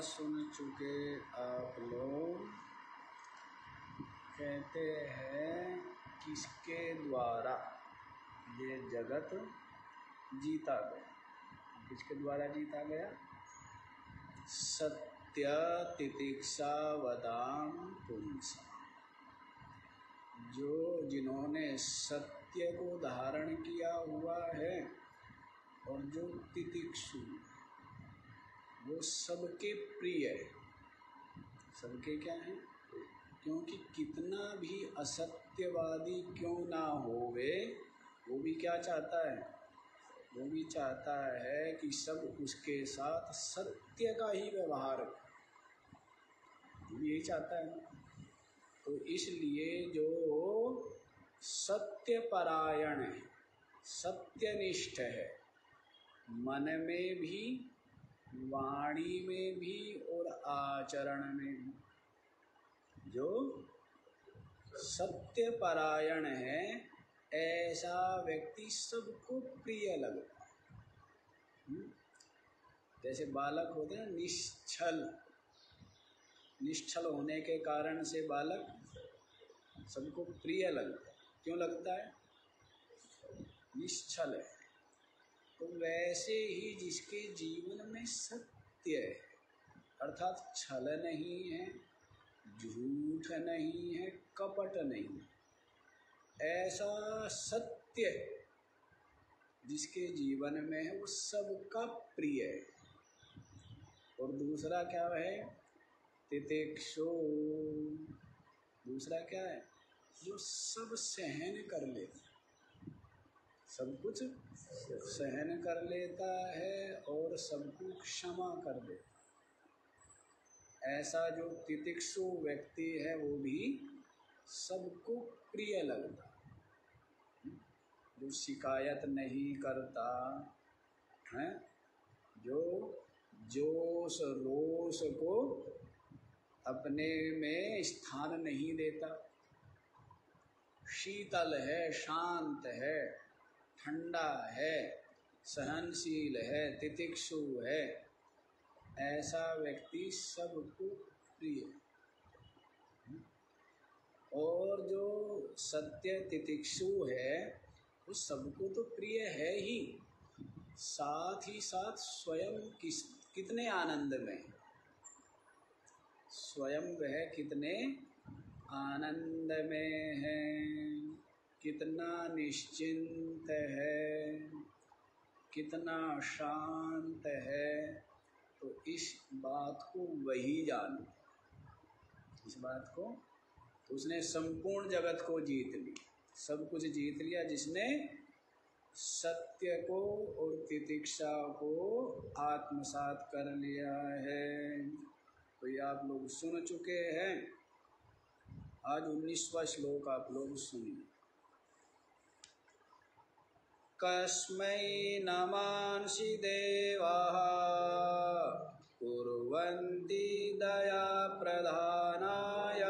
सुन चुके आप लोग। कहते हैं किसके द्वारा ये जगत जीता गया? किसके द्वारा जीता गया? सत्य तितिक्षा वदाम पुंसा। जिन्होंने सत्य को धारण किया हुआ है और जो तितिक्षु, वो सबके प्रिय है। सबके क्या है? क्योंकि कितना भी असत्यवादी क्यों ना होवे, वो भी क्या चाहता है? वो भी चाहता है कि सब उसके साथ सत्य का ही व्यवहार हो, यही चाहता है। तो इसलिए जो सत्यपरायण है, सत्यनिष्ठ है, मन में भी, वाणी में भी और आचरण में भी, जो सत्यपरायण है, ऐसा व्यक्ति सबको प्रिय लगता है। जैसे बालक होते हैं निश्चल होने के कारण से बालक सबको प्रिय लगता है। क्यों लगता है? निश्चल है। तो वैसे ही जिसके जीवन में सत्य है, अर्थात छल नहीं है, झूठ नहीं है, कपट नहीं है, ऐसा सत्य जिसके जीवन में है, वो सबका प्रिय है। और दूसरा क्या है? तितिक्षु। दूसरा क्या है? जो सब सहन कर लेता, सब कुछ सहन कर लेता है और सबको क्षमा कर देता। ऐसा जो तितिक्षु व्यक्ति है, वो भी सबको प्रिय लगता। जो शिकायत नहीं करता है, जो जोश रोष को अपने में स्थान नहीं देता, शीतल है, शांत है, ठंडा है, सहनशील है, तितिक्षु है, ऐसा व्यक्ति सबको प्रिय। और जो सत्य तितिक्षु है, वो सबको तो प्रिय है ही, साथ ही साथ स्वयं कितने आनंद में, स्वयं वह कितने आनंद में है, कितना निश्चिंत है, कितना शांत है। तो इस बात को वही जानो, इस बात को। तो उसने संपूर्ण जगत को जीत लिया, सब कुछ जीत लिया, जिसने सत्य को और तितिक्षा को आत्मसात कर लिया है। तो ये आप लोग सुन चुके हैं। आज 19वां श्लोक आप लोग सुनिए। कस्मै नमांसि देवाः कुर्वन्ति दया प्रधानाय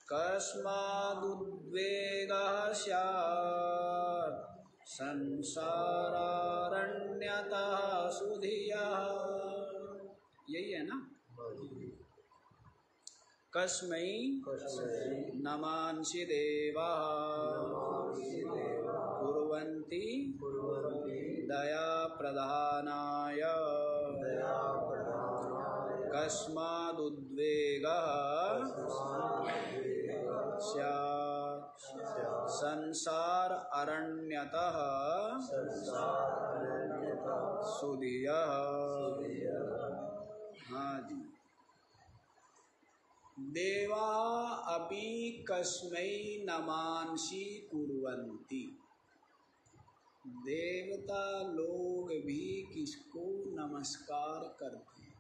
कस्मादुद्वेगः स्यात् संसारारण्यतः सुधियः। यही है ना? कस्मै नमांसि देवाः कुर्वन्ति दया प्रधानाय कस्मादुद्वेगः स्यात् संसार अरण्यतः सुधियः। हाँ जी। देवा अपि कस्मै नमांसि कुर्वन्ति। देवता लोग भी किसको नमस्कार करते हैं?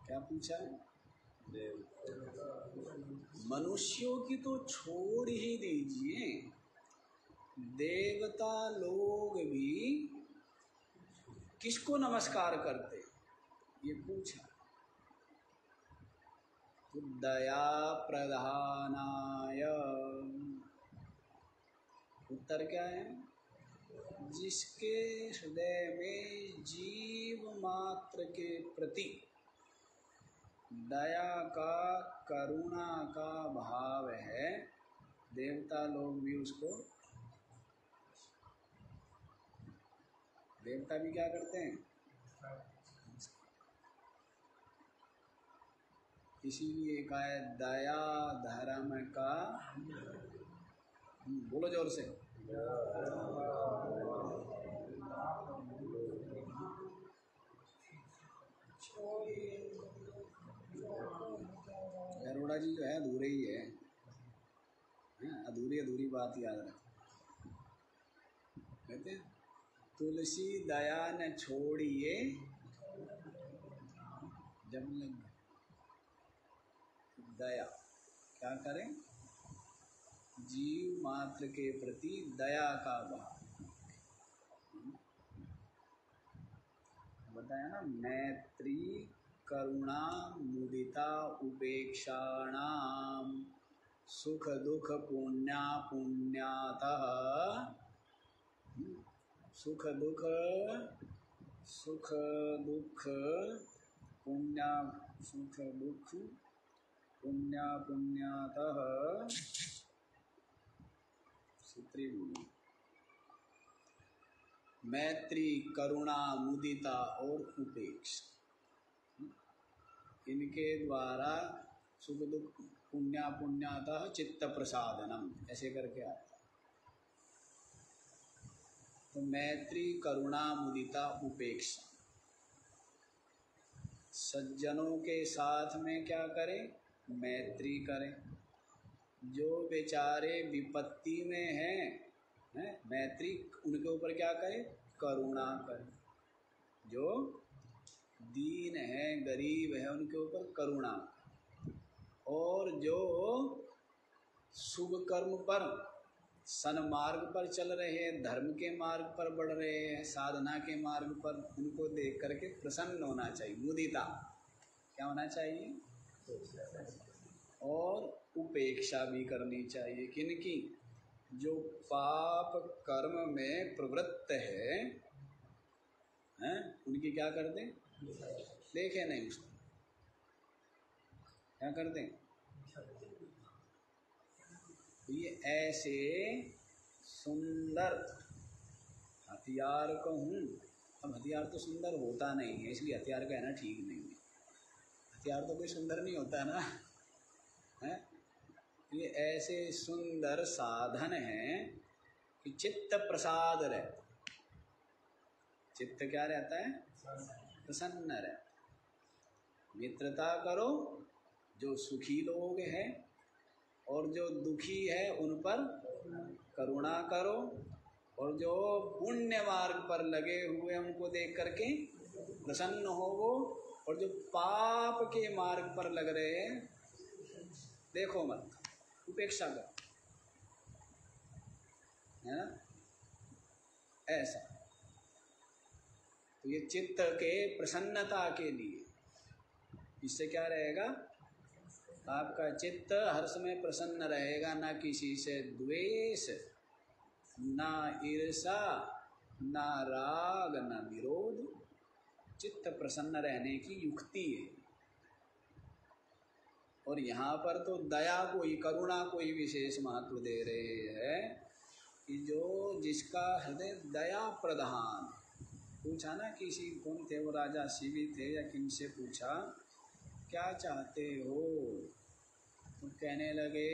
क्या पूछा है? मनुष्यों की तो छोड़ ही दीजिए, देवता लोग भी किसको नमस्कार करते, ये पूछा। तो दया प्रधानाय, उत्तर क्या है? जिसके हृदय में जीव मात्र के प्रति दया का, करुणा का भाव है, देवता लोग भी उसको, देवता भी क्या करते हैं, इसीलिए कहा है दया धर्म का, बोलो जोर से, गरुड़ा जी जो है अधूरे ही है, अधूरी अधूरी बात याद रख। कहते तुलसी दया न छोड़िए जब लग दया, क्या करें, जीव मात्र के प्रति दया का भाव। बताया ना, मैत्री करुणा मुदिता उपेक्षाणाम सुख दुख पुण्या पुण्यातः, सुख दुख पुण्या, सुख दुख पुण्या पुण्यातः सूत्री बोली, मैत्री करुणा मुदिता और उपेक्षा, इनके द्वारा सुख दुख पुण्या पुण्यातः चित्त प्रसादनम, ऐसे करके आता। तो मैत्री करुणा मुदिता उपेक्षा, सज्जनों के साथ में क्या करें, मैत्री करें। जो बेचारे विपत्ति में हैं, मैत्री उनके ऊपर क्या करें, करुणा करें। जो दीन है, गरीब है, उनके ऊपर करुणा। और जो शुभ कर्म पर, सन्मार्ग पर चल रहे हैं, धर्म के मार्ग पर बढ़ रहे हैं, साधना के मार्ग पर, उनको देख करके प्रसन्न होना चाहिए, मुदिता, क्या होना चाहिए, और उपेक्षा भी करनी चाहिए। किनकी, जो पाप कर्म में प्रवृत्त है, उनकी क्या कर दें, देखे नहीं उसको, क्या कर दें। ये ऐसे सुंदर हथियार कहूँ, अब हथियार तो सुंदर होता नहीं है, इसलिए हथियार कहना ठीक नहीं है। हथियार तो कोई सुंदर नहीं होता ना, है। ये ऐसे सुंदर साधन हैं कि चित्त प्रसाद रहता, चित्त क्या रहता है, प्रसन्न रहता। मित्रता करो जो सुखी लोग हैं, और जो दुखी है उन पर करुणा करो, और जो पुण्य मार्ग पर लगे हुए उनको देख करके प्रसन्न होवो, और जो पाप के मार्ग पर लग रहे हैं देखो मत, उपेक्षा करो, है ना, ऐसा। तो ये चित्त के प्रसन्नता के लिए, इससे क्या रहेगा, आपका चित्त हर समय प्रसन्न रहेगा, ना किसी से द्वेष, ना ईर्षा, ना राग, ना विरोध। चित्त प्रसन्न रहने की युक्ति है। और यहाँ पर तो दया को ही, करुणा को ही विशेष महत्व दे रहे हैं कि जो जिसका हृदय दया प्रधान। पूछा ना किसी, कौन थे वो, राजा शिवी थे या किनसे पूछा, क्या चाहते हो, तो कहने लगे,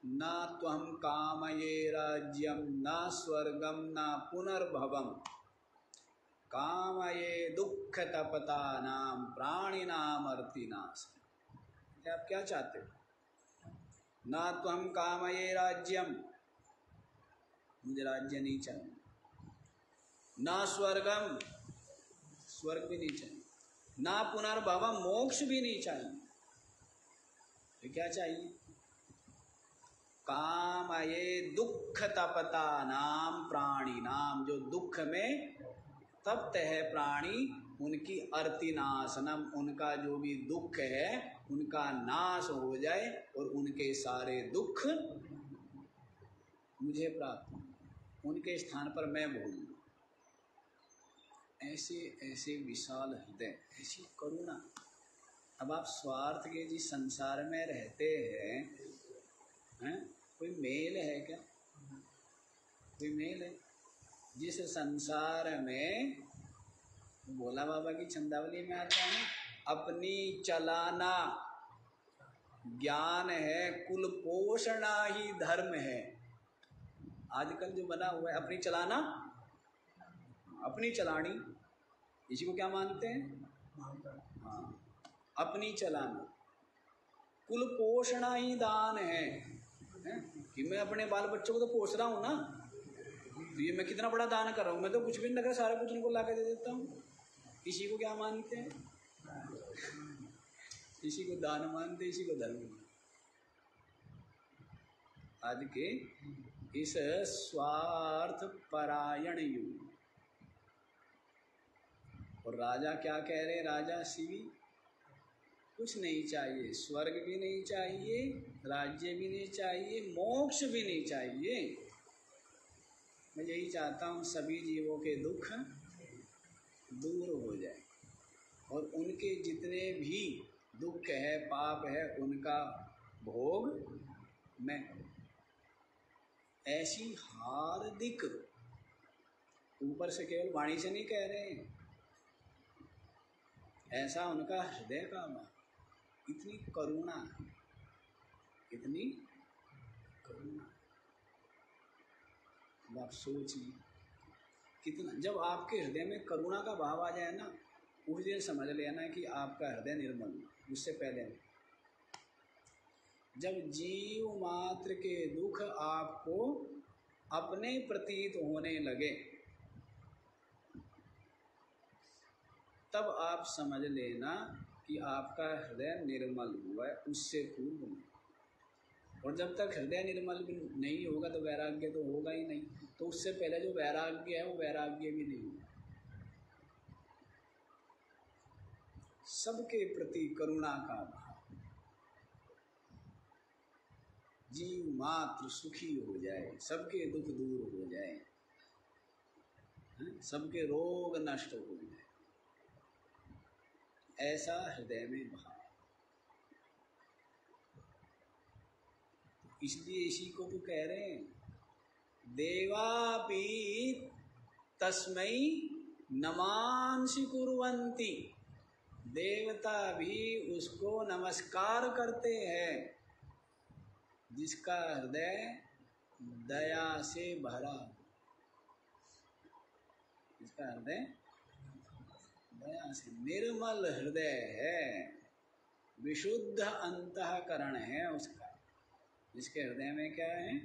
ना त्वं कामये राज्यम ना स्वर्गम ना पुनर्भवम, कामये दुख तपता नाम प्राणी नाम अर्तिनाश। आप क्या चाहते हो, ना त्वं कामये राज्यम, मुझे राज्य नहीं चाहिए, ना स्वर्गम, स्वर्ग भी नहीं चाहिए, ना पुनर्भवम, मोक्ष भी नहीं चाहिए। तो क्या चाहिए, कामये दुख तपता नाम प्राणी नाम, जो दुख में तप्त है प्राणी, उनकी अर्तिनाशनम, उनका जो भी दुख है उनका नाश हो जाए, और उनके सारे दुख मुझे प्राप्त हो। उनके स्थान पर मैं बोलूँ। ऐसे ऐसे विशाल हृदय, ऐसी करुणा। अब आप स्वार्थ के जिस संसार में रहते हैं, कोई मेल है क्या? कोई मेल है? जिस संसार में भोला बाबा की छंदावली में आता है, अपनी चलाना ज्ञान है, कुल पोषणा ही धर्म है। आजकल जो बना हुआ है अपनी चलाना, अपनी चलानी, इसी को क्या मानते हैं? हाँ, अपनी चलाना, कुल पोषणा ही दान है, कि मैं अपने बाल बच्चों को तो पोष रहा हूँ ना, तो ये मैं कितना बड़ा दान कर रहा हूँ। मैं तो कुछ भी नहीं कर, सारा कुछ उनको ला के दे देता हूँ। इसी को क्या मानते हैं? इसी को दान मानते, इसी को धर्म मानते। आज के इस स्वार्थ परायण युग। और राजा क्या कह रहे? राजा शिवी कुछ नहीं चाहिए, स्वर्ग भी नहीं चाहिए, राज्य भी नहीं चाहिए, मोक्ष भी नहीं चाहिए। मैं यही चाहता हूँ सभी जीवों के दुख दूर हो जाए और उनके जितने भी दुख है, पाप है, उनका भोग मैं। ऐसी हार्दिक, ऊपर से केवल वाणी से नहीं कह रहे हैं, ऐसा उनका हृदय का भाव, इतनी करुणा, इतनी करुणा। अब आप सोचिए कितना, जब आपके हृदय में करुणा का भाव आ जाए ना, उस दिन समझ लेना कि आपका हृदय निर्मल। उससे पहले जब जीव मात्र के दुख आपको अपने प्रतीत होने लगे, तब आप समझ लेना कि आपका हृदय निर्मल हुआ है, उससे पूर्व नहीं। और जब तक हृदय निर्मल भी नहीं होगा तो वैराग्य तो होगा ही नहीं। तो उससे पहले जो वैराग्य है वो वैराग्य भी नहीं होगा। सबके प्रति करुणा का भाव, जीव मात्र सुखी हो जाए, सबके दुख दूर हो जाए, सबके रोग नष्ट हो जाए, ऐसा हृदय में भाव। इसलिए इसी को तो कह रहे हैं, देवापि तस्मै नमांसि कुर्वन्ति। देवता भी उसको नमस्कार करते हैं जिसका हृदय दया से भरा, जिसका हृदय दया से निर्मल हृदय है, विशुद्ध अंतःकरण है उसका, जिसके हृदय में क्या है?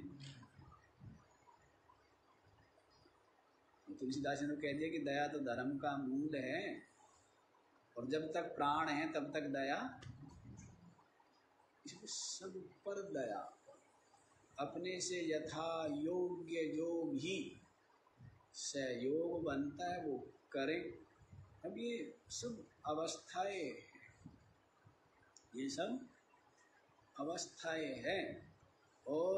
तुलसीदास ने कह दिया कि दया तो धर्म का मूल है, और जब तक प्राण है तब तक दया। इसको सब पर दया, अपने से यथा योग्य जो भी सहयोग बनता है वो करें। अब ये सब अवस्थाएं, ये सब अवस्थाएं हैं और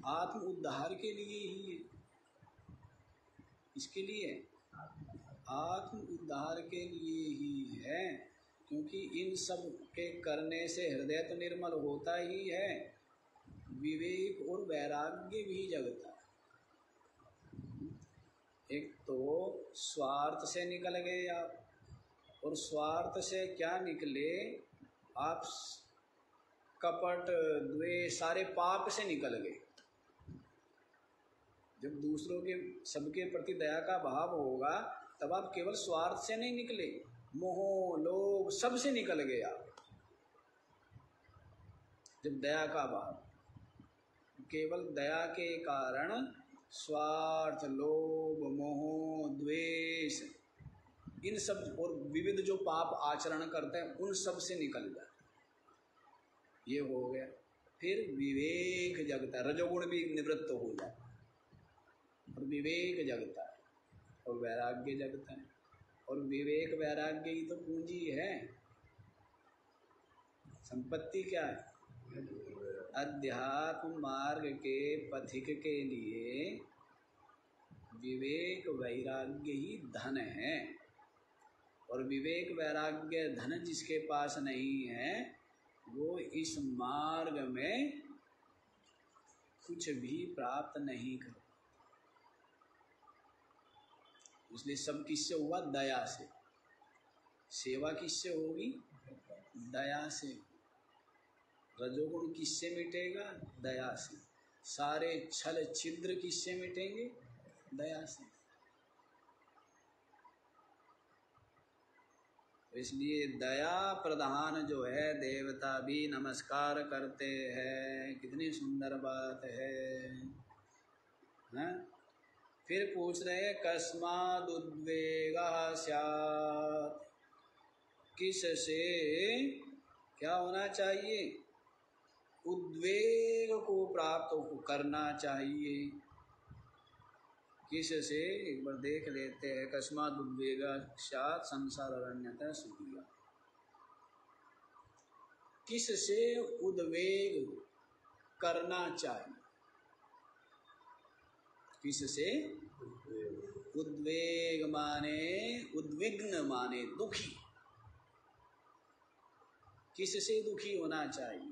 आत्म उद्धार के लिए ही है। इसके लिए आत्म उद्धार के लिए ही है, क्योंकि इन सब के करने से हृदय तो निर्मल होता ही है, विवेक और वैराग्य भी जगता है। एक तो स्वार्थ से निकल गए आप, और स्वार्थ से क्या निकले आप? कपट, द्वेष, सारे पाप से निकल गए। जब दूसरों के, सबके प्रति दया का भाव होगा तब आप केवल स्वार्थ से नहीं निकले, मोह, लोभ, सब से निकल गए आप। जब दया का भाव, केवल दया के कारण स्वार्थ, लोभ, मोह, द्वेष, इन सब और विविध जो पाप आचरण करते हैं उन सब से निकल जाए, ये हो गया। फिर विवेक जगता है, रजोगुण भी निवृत्त हो जाए और विवेक जगता है और वैराग्य जगता है। और विवेक वैराग्य ही तो पूंजी है। संपत्ति क्या है? अध्यात्म मार्ग के पथिक के लिए विवेक वैराग्य ही धन है, और विवेक वैराग्य धन जिसके पास नहीं है वो इस मार्ग में कुछ भी प्राप्त नहीं कर। इसलिए सब किससे हुआ? दया से। सेवा किससे होगी? दया से। रजोगुण किससे मिटेगा? दया से। सारे छल छिद्र किससे मिटेंगे? दया से। इसलिए दया प्रधान जो है देवता भी नमस्कार करते हैं। कितनी सुंदर बात है, हैं? फिर पूछ रहे कस्माद् उद्वेगः स्यात्, किस से क्या होना चाहिए? उद्वेग को प्राप्त करना चाहिए। किस से? एक बार देख लेते हैं। कस्माद् उद्वेगः स्यात् संसार अरण्यतः सुखिया। किस से उद्वेग करना चाहिए? किस से? उद्वेग माने उद्विग्न माने दुखी। किस से दुखी होना चाहिए?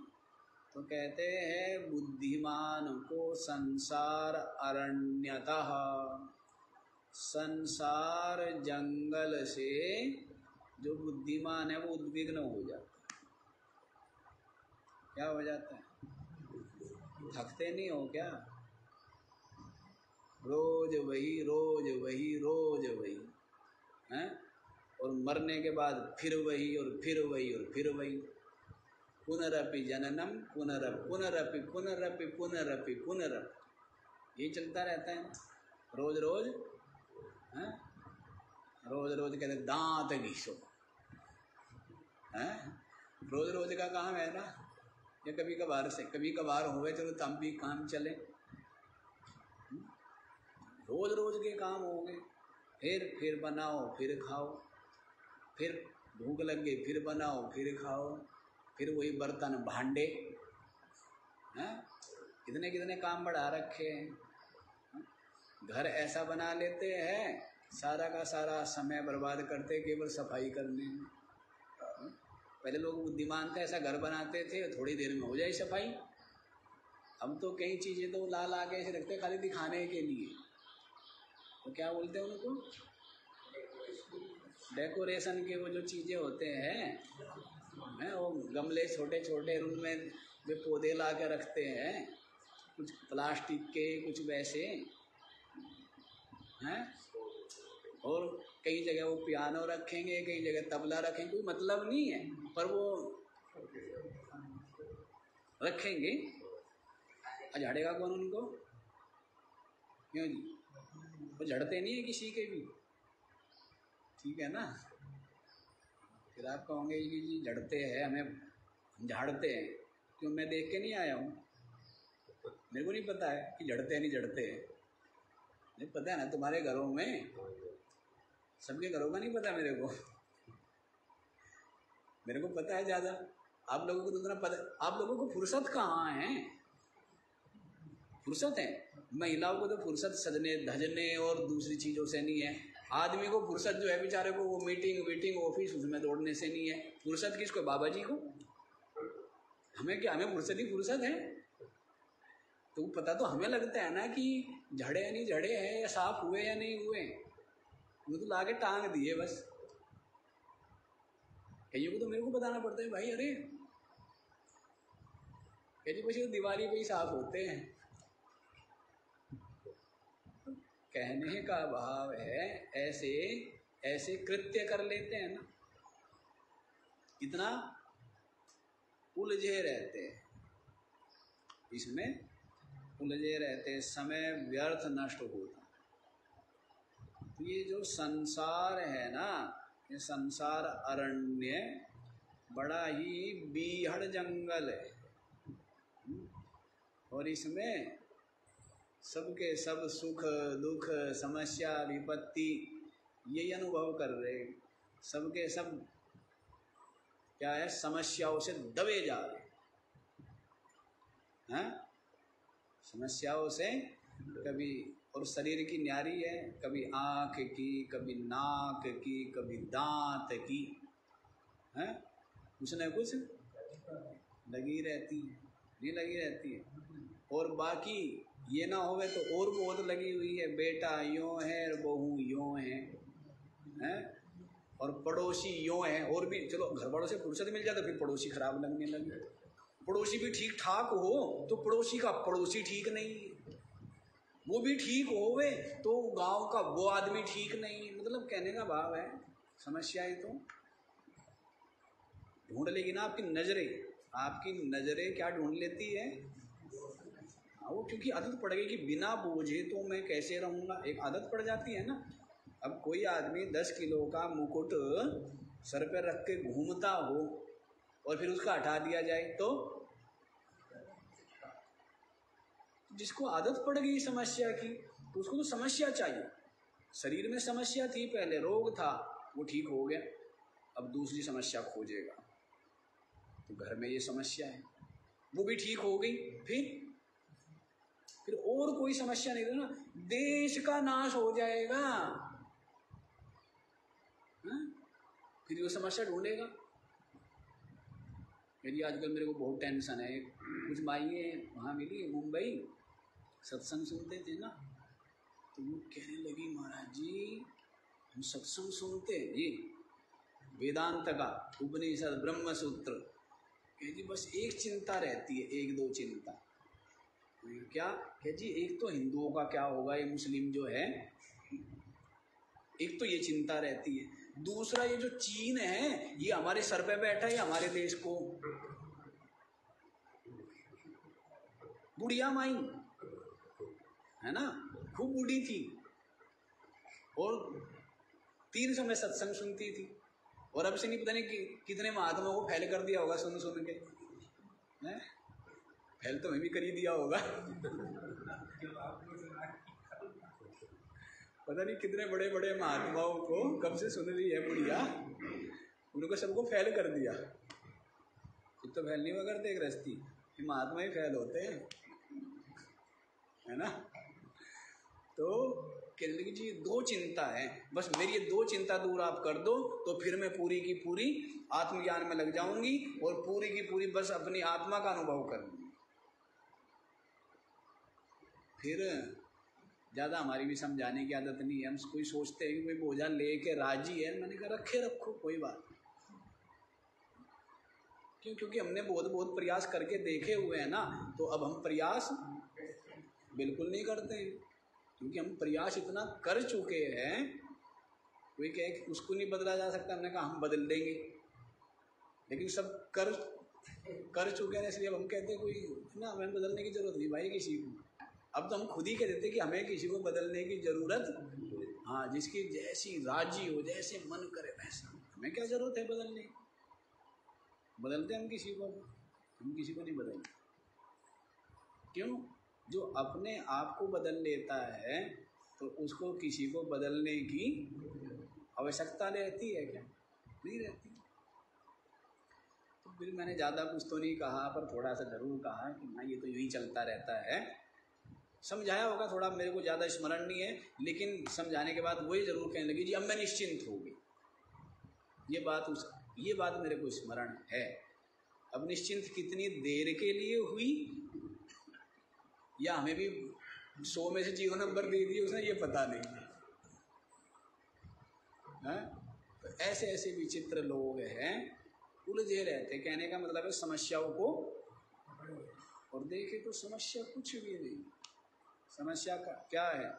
तो कहते हैं बुद्धिमान को संसार अरण्यतः, संसार जंगल से जो बुद्धिमान है वो उद्विग्न हो जाता है। क्या हो जाता है? थकते नहीं हो क्या? रोज वही रोज वही रोज वही, हैं? और मरने के बाद फिर वही और फिर वही और फिर वही। पुनरपि जननम पुनरपि पुनरपि पुनरपि पुनरपि पुनरपि, ये चलता रहता है रोज रोज, हैं? रोज रोज कहते दांत घिसो, हैं? रोज रोज का काम है ना, या कभी कभार से कभी कभार हो गए चलो तब भी काम चले। रोज रोज के काम हो गए, फिर बनाओ फिर खाओ, फिर भूख लग गई फिर बनाओ फिर खाओ, फिर वही बर्तन भांडे, हैं? कितने कितने काम बढ़ा रखे हैं। घर ऐसा बना लेते हैं सारा का सारा समय बर्बाद करते केवल सफाई करने में। पहले लोग बुद्धिमान थे, ऐसा घर बनाते थे थोड़ी देर में हो जाए सफाई। अब तो कई चीज़ें तो ला ला के ऐसे रखते खाली दिखाने के लिए, तो क्या बोलते हैं उनको? डेकोरेशन के वो जो चीज़ें होते हैं, वो गमले छोटे छोटे रूम में वे पौधे ला के रखते हैं, कुछ प्लास्टिक के कुछ वैसे, हैं? और कई जगह वो पियानो रखेंगे, कई जगह तबला रखेंगे, कोई मतलब नहीं है पर वो रखेंगे। झाड़ेगा कौन उनको? क्यों जी? वो झड़ते नहीं है किसी के भी, ठीक है ना? फिर आप कहोगे कि जी झड़ते हैं, हमें झाड़ते हैं, क्यों? मैं देख के नहीं आया हूँ, मेरे को नहीं पता है कि झड़ते हैं नहीं झड़ते हैं। नहीं पता है ना तुम्हारे घरों में, सबके घरों का नहीं पता मेरे को। मेरे को पता है ज़्यादा, आप लोगों को तो उतना पता। आप लोगों को फुर्सत कहाँ है? फुर्सत है महिलाओं को तो फुर्सत सजने धजने और दूसरी चीज़ों से नहीं है। आदमी को फुर्सत जो है बेचारे को वो मीटिंग ऑफिस उसमें दौड़ने से नहीं है। फुर्सत किसको? बाबा जी को। हमें क्या? हमें फुर्सत ही फुर्सत है। तो पता तो हमें लगता है ना कि झड़े या नहीं झड़े हैं, या साफ हुए या नहीं हुए, वो तो ला के टांग दिए बस। कईयों को तो मेरे को बताना पड़ता है, भाई अरे कहीं बस दिवाली पे ही साफ होते हैं। कहने का भाव है ऐसे ऐसे कृत्य कर लेते हैं ना, इतना उलझे रहते हैं, इसमें उलझे रहते हैं, समय व्यर्थ नष्ट होता। तो ये जो संसार है ना, ये संसार अरण्य बड़ा ही बीहड़ जंगल है, और इसमें सबके सब सुख दुख समस्या विपत्ति यही अनुभव कर रहे। सबके सब क्या है? समस्याओं से दबे जा रहे हैं। समस्याओं से कभी और शरीर की न्यारी है, कभी आँख की, कभी नाक की, कभी दांत की, हैं कुछ न कुछ लगी रहती है, नहीं लगी रहती है। और बाकी ये ना होवे तो और बहुत लगी हुई है, बेटा यूँ है और बहू यूँ है, हैं और पड़ोसी यूँ है। और भी चलो घर वालों से फुर्सत मिल जाए तो फिर पड़ोसी खराब लगने लगे। पड़ोसी भी ठीक ठाक हो तो पड़ोसी का पड़ोसी ठीक नहीं है, वो भी ठीक होवे तो गांव का वो आदमी ठीक नहीं है। मतलब कहने का भाव है समस्याएं तो ढूंढ लेगी ना आपकी नजरें क्या ढूंढ लेती है, वो क्योंकि आदत पड़ गई कि बिना बोझे तो मैं कैसे रहूँगा, एक आदत पड़ जाती है ना। अब कोई आदमी 10 किलो का मुकुट सर पर रख के घूमता हो और फिर उसका हटा दिया जाए तो जिसको आदत पड़ गई समस्या की तो उसको तो समस्या चाहिए। शरीर में समस्या थी, पहले रोग था, वो ठीक हो गया, अब दूसरी समस्या खोजेगा। तो घर में ये समस्या है, वो भी ठीक हो गई, फिर और कोई समस्या नहीं, ना देश का नाश हो जाएगा, फिर वो समस्या ढूंढेगा। मेरी आजकल मेरे को बहुत टेंशन है। कुछ माइए वहाँ मिली मुंबई, सत्संग सुनते थे ना, तो वो कहने लगी महाराज जी हम सत्संग सुनते हैं जी, वेदांत का उपनिषद ब्रह्म सूत्र, जी बस एक चिंता रहती है, एक दो चिंता। क्या है जी? एक तो हिंदुओं का क्या होगा, ये मुस्लिम जो है, एक तो ये चिंता रहती है। दूसरा ये जो चीन है ये हमारे सर पे बैठा है, हमारे देश को बुढ़िया माई है ना, खूब बूढ़ी थी और 3 समय सत्संग सुनती थी, और अब से नहीं पता नहीं कितने महात्माओं को फैल कर दिया होगा सुन सुन के, फैल तो हमें भी कर ही दिया होगा पता नहीं कितने बड़े बड़े महात्माओं को कब से सुन रही है बुढ़िया, उनको सबको फैल कर दिया। खुद तो फैल नहीं हुआ करते गृहस्थी, ये महात्मा ही फैल होते हैं, है ना। तो कहने लगी जी 2 चिंता है, बस मेरी ये 2 चिंता दूर आप कर दो तो फिर मैं पूरी की पूरी आत्मज्ञान में लग जाऊंगी और पूरी की पूरी बस अपनी आत्मा का अनुभव कर लूँगी। फिर ज़्यादा हमारी भी समझाने की आदत नहीं है, हम कोई सोचते हैं कि कोई बोझा ले के राजी है, मैंने कहा रखो कोई बात क्यों, क्योंकि हमने बहुत प्रयास करके देखे हुए हैं ना, तो अब हम प्रयास बिल्कुल नहीं करते हैं, क्योंकि हम प्रयास इतना कर चुके हैं। कोई कहे कि उसको नहीं बदला जा सकता, हमने कहा हम बदल देंगे, लेकिन सब कर चुके हैं, इसलिए अब हम कहते हैं कोई ना हमें बदलने की जरूरत नहीं भाई किसी को। अब तो हम खुद ही कह देते कि हमें किसी को बदलने की जरूरत, हाँ जिसकी जैसी राजी हो, जैसे मन करे वैसा, हमें क्या जरूरत है बदलने की। बदलते हम किसी को नहीं बदलते। क्यों? जो अपने आप को बदल लेता है तो उसको किसी को बदलने की आवश्यकता रहती है क्या? नहीं रहती। तो फिर मैंने ज़्यादा कुछ तो नहीं कहा, पर थोड़ा सा ज़रूर कहा कि हाँ ये तो यूँ ही चलता रहता है। समझाया होगा थोड़ा, मेरे को ज़्यादा स्मरण नहीं है, लेकिन समझाने के बाद वही ज़रूर कहने लगी जी अब मैं निश्चिंत हो गई। ये बात मेरे को स्मरण है। अब निश्चिंत कितनी देर के लिए हुई, या हमें भी 100 में से 0 नंबर दे दिए उसने, ये पता नहीं है। तो ऐसे विचित्र लोग हैं, उलझे रहते। कहने का मतलब है समस्याओं को, और देखे तो समस्या कुछ भी नहीं। समस्या का क्या है?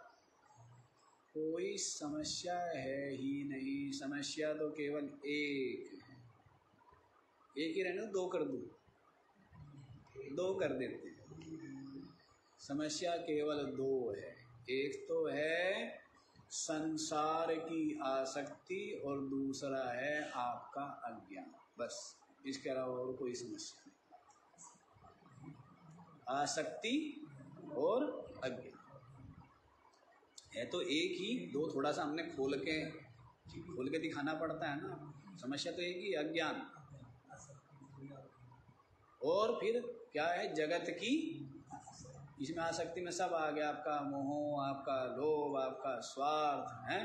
कोई समस्या है ही नहीं। समस्या तो केवल एक है। एक ही रहने 2 कर दूँ, 2 कर देते हैं। समस्या केवल 2 है। एक तो है संसार की आसक्ति और दूसरा है आपका अज्ञान। बस इसके अलावा और कोई समस्या नहीं। आसक्ति और अज्ञान है तो एक ही, 2 थोड़ा सा हमने खोल के दिखाना पड़ता है ना। समस्या तो एक ही, अज्ञान। और फिर क्या है? जगत की इसमें आसक्ति में सब आ गया, आपका मोह, आपका लोभ, आपका स्वार्थ है,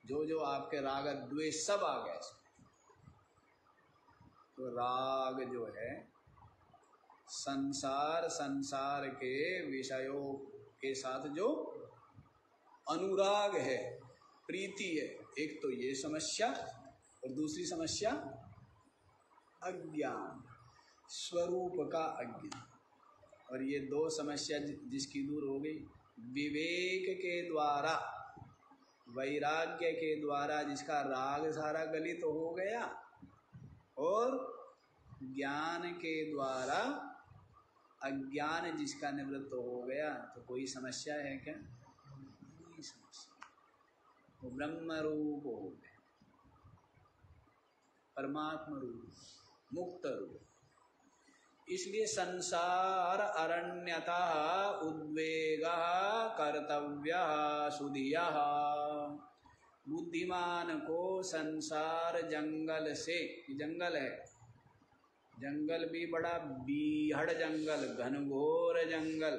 जो जो आपके राग द्वेष सब आ गए इसमें। तो राग जो है संसार के विषयों के साथ जो अनुराग है, प्रीति है, एक तो ये समस्या, और दूसरी समस्या अज्ञान, स्वरूप का अज्ञान। और ये दो समस्या जिसकी दूर हो गई, विवेक के द्वारा, वैराग्य के द्वारा जिसका राग सारा गलित हो गया, और ज्ञान के द्वारा अज्ञान जिसका निवृत्त हो गया, तो कोई समस्या है क्या? कोई समस्या। वो ब्रह्म रूप हो गए, परमात्मा रूप, मुक्त रूप। इसलिए संसार अरण्यता उद्वेगा कर्तव्य सुधिया। बुद्धिमान को संसार जंगल से, जंगल है, जंगल भी बड़ा बीहड़ जंगल, घनघोर जंगल,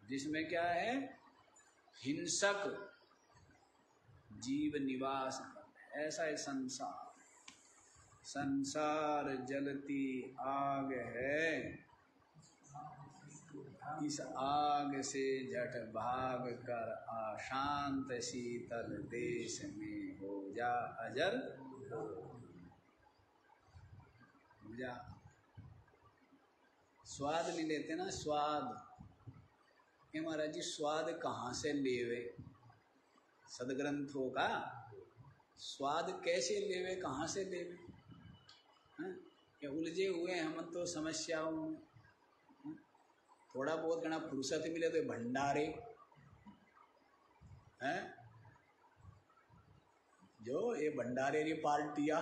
जिसमें क्या है, हिंसक जीव निवास करते, ऐसा है संसार। संसार जलती आग है, इस आग से झट भाग कर अशांत शीतल देश में हो जा अजर हो जा। स्वाद नहीं लेते ना, स्वाद ये महाराज जी, स्वाद कहाँ से लेवे? सदग्रंथों का स्वाद कैसे लेवे, कहाँ से लेवे? क्या उलझे हुए हम तो समस्याओं में। थोड़ा बहुत घना फुर्सत मिले तो भंडारे हैं, जो ये भंडारे की पार्टियां,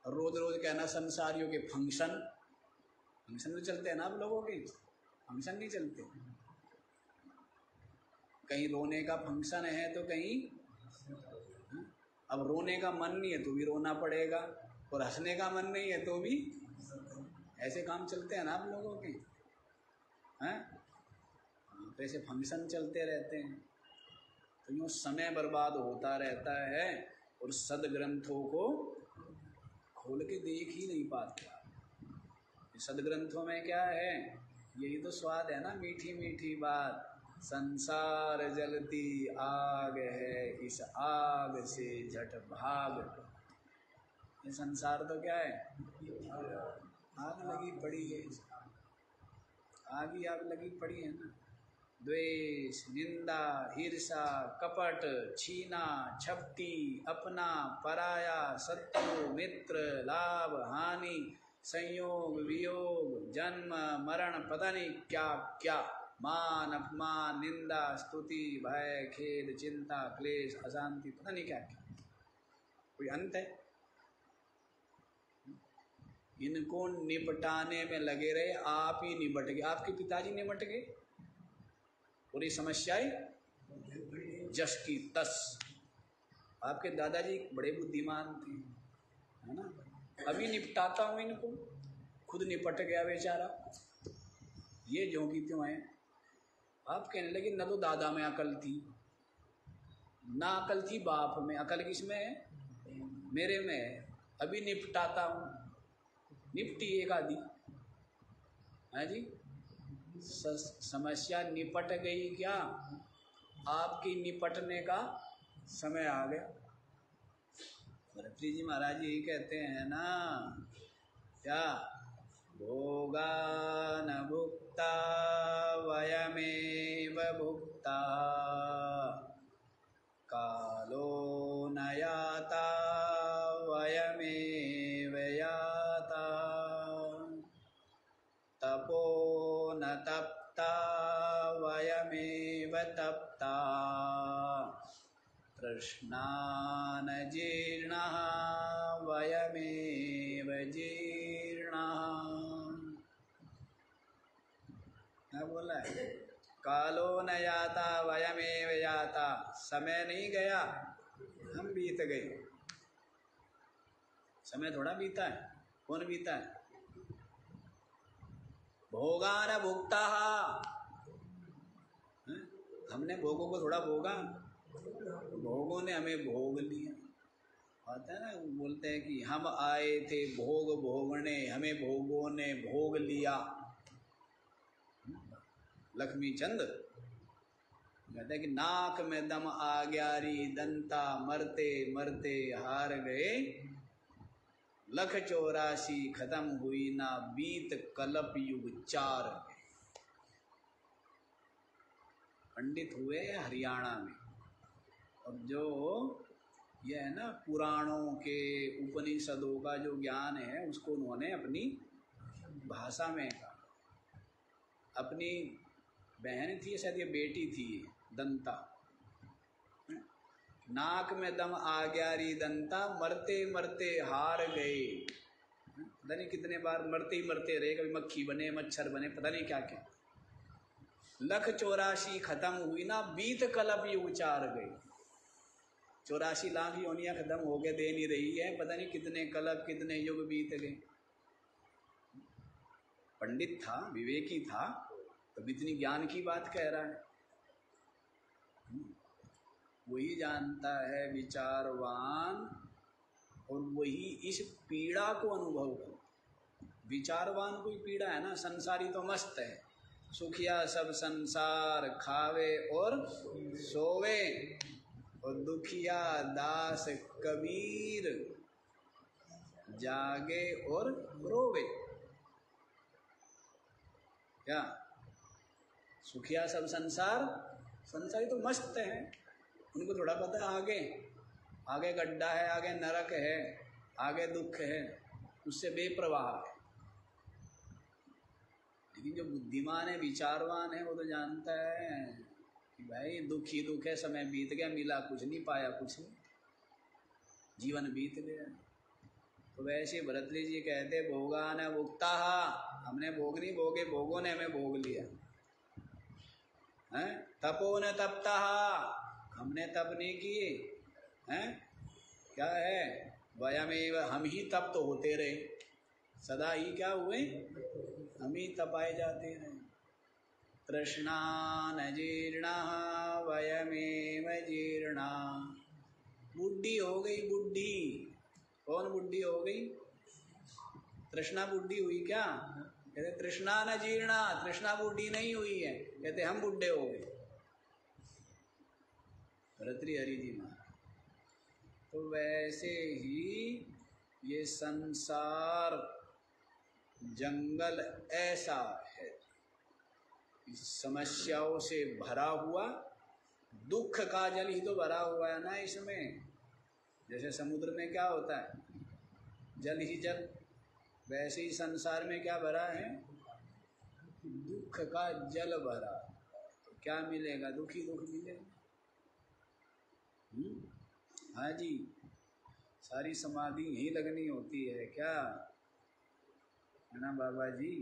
रोज रोज कहना संसारियों के फंक्शन तो चलते हैं ना आप लोगों के, फंक्शन नहीं चलते। कहीं रोने का फंक्शन है तो कहीं, अब रोने का मन नहीं है तो भी रोना पड़ेगा, और हंसने का मन नहीं है तो भी, ऐसे काम चलते हैं ना आप लोगों के, हैं? तो ऐसे फंक्शन चलते रहते हैं, तो यूँ समय बर्बाद होता रहता है, और सदग्रंथों को खोल के देख ही नहीं पाते। सदग्रंथों में क्या है, यही तो स्वाद है ना, मीठी मीठी बात। संसार जलती आग है, इस आग से झट भाग। ये संसार तो क्या है, आग लगी पड़ी है, आग ही आग लगी पड़ी है ना। द्वेष, निंदा, ईर्षा, कपट, छीना, छपटी, अपना पराया, शत्रु मित्र, लाभ हानि, संयोग वियोग, जन्म मरण, पता नहीं क्या क्या, मान अपमान, निंदा स्तुति, भय खेद, चिंता क्लेश, अशांति, पता नहीं क्या क्या, कोई अंत है? इनको निपटाने में लगे रहे, आप ही निपट गए, आपके पिताजी निपट गए, पूरी समस्याएं जश की तस। आपके दादाजी बड़े बुद्धिमान थे, है ना, अभी निपटाता हूँ इनको, खुद निपट गया बेचारा, ये जो की त्यों है। आप कहने लगे न तो दादा में अकल थी, ना अकल थी बाप में, अकल किसमें है? मेरे में, अभी निपटाता हूँ। निपटी एक आदि है जी, समस्या निपट गई क्या? आपकी निपटने का समय आ गया। भरतरी जी महाराज यही कहते हैं ना, क्या? भोगा न भुक्ता वयमेव भुक्ता, कालो न याता वयमेव याता, तपो न तप्ता वयमेव तप्ता, तृष्णा न जीर्णः वयमेव जीर्णः। क्या बोला है? कालो न याता वयमेव याता, समय नहीं गया, हम बीत गए। समय थोड़ा बीता है, कौन बीता है? भोगान भुक्ता, हमने भोगों को थोड़ा भोगा, भोगों ने हमें भोग लिया। आता है ना, बोलते हैं कि हम आए थे भोग भोगने, हमें भोगों ने भोग लिया। लक्ष्मी चंद कहते हैं कि नाक में दम आ गया री दंता, मरते मरते हार गए, 1,84 खत्म हुई ना बीत कलप युग 4। पंडित हुए हरियाणा में, और जो ये है ना पुराणों के उपनिषदों का जो ज्ञान है उसको उन्होंने अपनी भाषा में कहा। अपनी बहन थी शायद, ये बेटी थी दंता, नाक में दम आ गया री दंता, मरते मरते हार गए। पता नहीं कितने बार मरते ही मरते रहे, कभी मक्खी बने, मच्छर बने, पता नहीं क्या क्या। 1,84 खत्म हुई ना बीत कलप युग 4 गई। 84 लाख योनियां खत्म हो गए, दे नहीं रही है, पता नहीं कितने कलप कितने युग बीत गए। पंडित था, विवेकी था, तो इतनी ज्ञान की बात कह रहा है। वही जानता है विचारवान, और वही इस पीड़ा को अनुभव करता। विचारवान कोई पीड़ा है ना, संसारी तो मस्त है, सुखिया सब संसार खावे और सोवे, और दुखिया दास कबीर जागे और रोवे। क्या सुखिया सब संसार, संसारी तो मस्त है, उनको थोड़ा पता आगे आगे गड्ढा है, आगे नरक है, आगे दुख है, उससे बेप्रवाह है। लेकिन जो बुद्धिमान है, विचारवान है, वो तो जानता है कि भाई दुख ही दुख है, समय बीत गया, मिला कुछ नहीं, पाया कुछ नहीं, जीवन बीत गया। तो वैसे भरतरी जी कहते भोगा न भुक्ता, हमने भोग नहीं भोगे, भोगों ने हमें भोग लिया। हैं तपो न तपता, हमने तप नहीं किए हैं, क्या है वयमेव, हम ही तप तो होते रहे, सदा ही क्या हुए, हम ही तपाए जाते रहे। तृष्णा न जीर्णा वयमेव जीर्णा, बुढ़ी हो गई बुढ़ी, कौन बुढ़ी हो गई, तृष्णा बुढ़ी हुई क्या, कहते तृष्णा न जीर्णा, तृष्णा बुढ़ी नहीं हुई है, कहते हम बुढ़े हो गए। भरतरी हरि जी महाराज। तो वैसे ही ये संसार जंगल ऐसा है, इस समस्याओं से भरा हुआ, दुख का जल ही तो भरा हुआ है ना इसमें। जैसे समुद्र में क्या होता है, जल ही जल, वैसे ही संसार में क्या भरा है, दुख का जल भरा। तो क्या मिलेगा, दुख ही दुख मिलेगा। हाँ जी, सारी समाधि ही लगनी होती है क्या, है ना बाबा जी।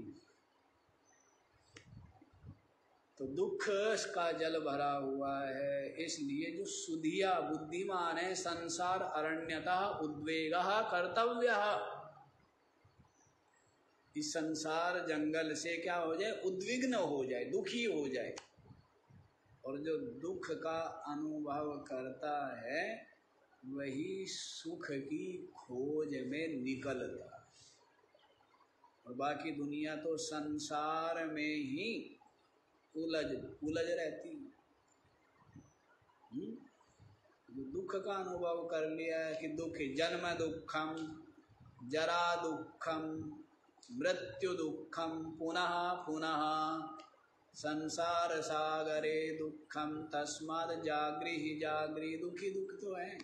तो दुख का जल भरा हुआ है, इसलिए जो सुधिया बुद्धिमान है, संसार अरण्यतः उद्वेगः कर्तव्यः, इस संसार जंगल से क्या हो जाए, उद्विग्न हो जाए, दुखी हो जाए। और जो दुख का अनुभव करता है वही सुख की खोज में निकलता है, और बाकी दुनिया तो संसार में ही उलझ रहती है। जो दुख का अनुभव कर लिया है कि दुख जन्म दुखम, जरा दुखम, मृत्यु दुखम, पुनः पुनः संसार सागरे दुखम, तस्माद् जागृहि जागृहि, दुखी दुख तो है,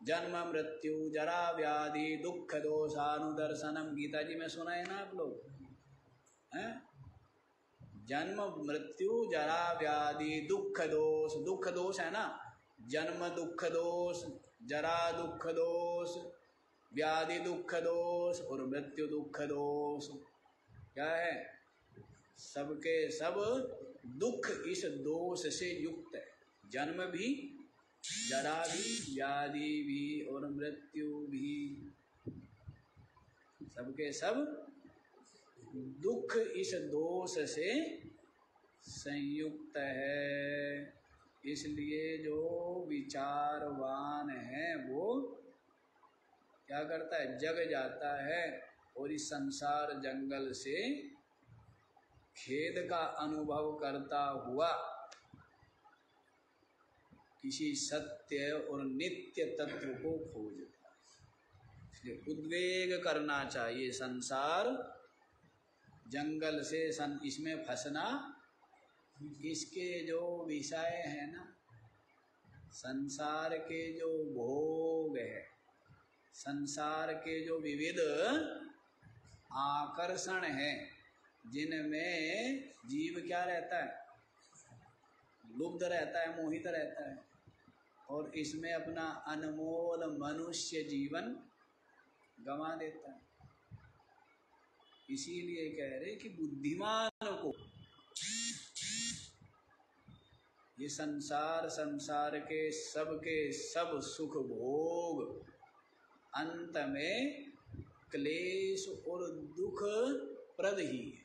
जन्म मृत्यु जरा व्याधि दुख दोषानुदर्शनम, गीता जी में सुना है ना आप लोग, हैं? जन्म मृत्यु जरा व्याधि दुख दोष, दुख दोष है ना, जन्म दुख दोष, जरा दुख दोष, व्याधि दुख दोष और मृत्यु दुख दोष। क्या है, सबके सब दुख इस दोष से युक्त है, जन्म भी, जरा भी, व्याधि भी और मृत्यु भी, सबके सब दुख इस दोष से संयुक्त है। इसलिए जो विचारवान है वो क्या करता है, जग जाता है और इस संसार जंगल से खेद का अनुभव करता हुआ किसी सत्य और नित्य तत्व को खोजता है। इसलिए उद्वेग करना चाहिए। संसार जंगल से इसमें फंसना, इसके जो विषय है ना, संसार के जो भोग है, संसार के जो विविध आकर्षण है, जिनमें जीव क्या रहता है, लुब्ध रहता है, मोहित रहता है, और इसमें अपना अनमोल मनुष्य जीवन गंवा देता है। इसीलिए कह रहे कि बुद्धिमान को ये संसार के सब सुख भोग अंत में क्लेश और दुख प्रद ही है।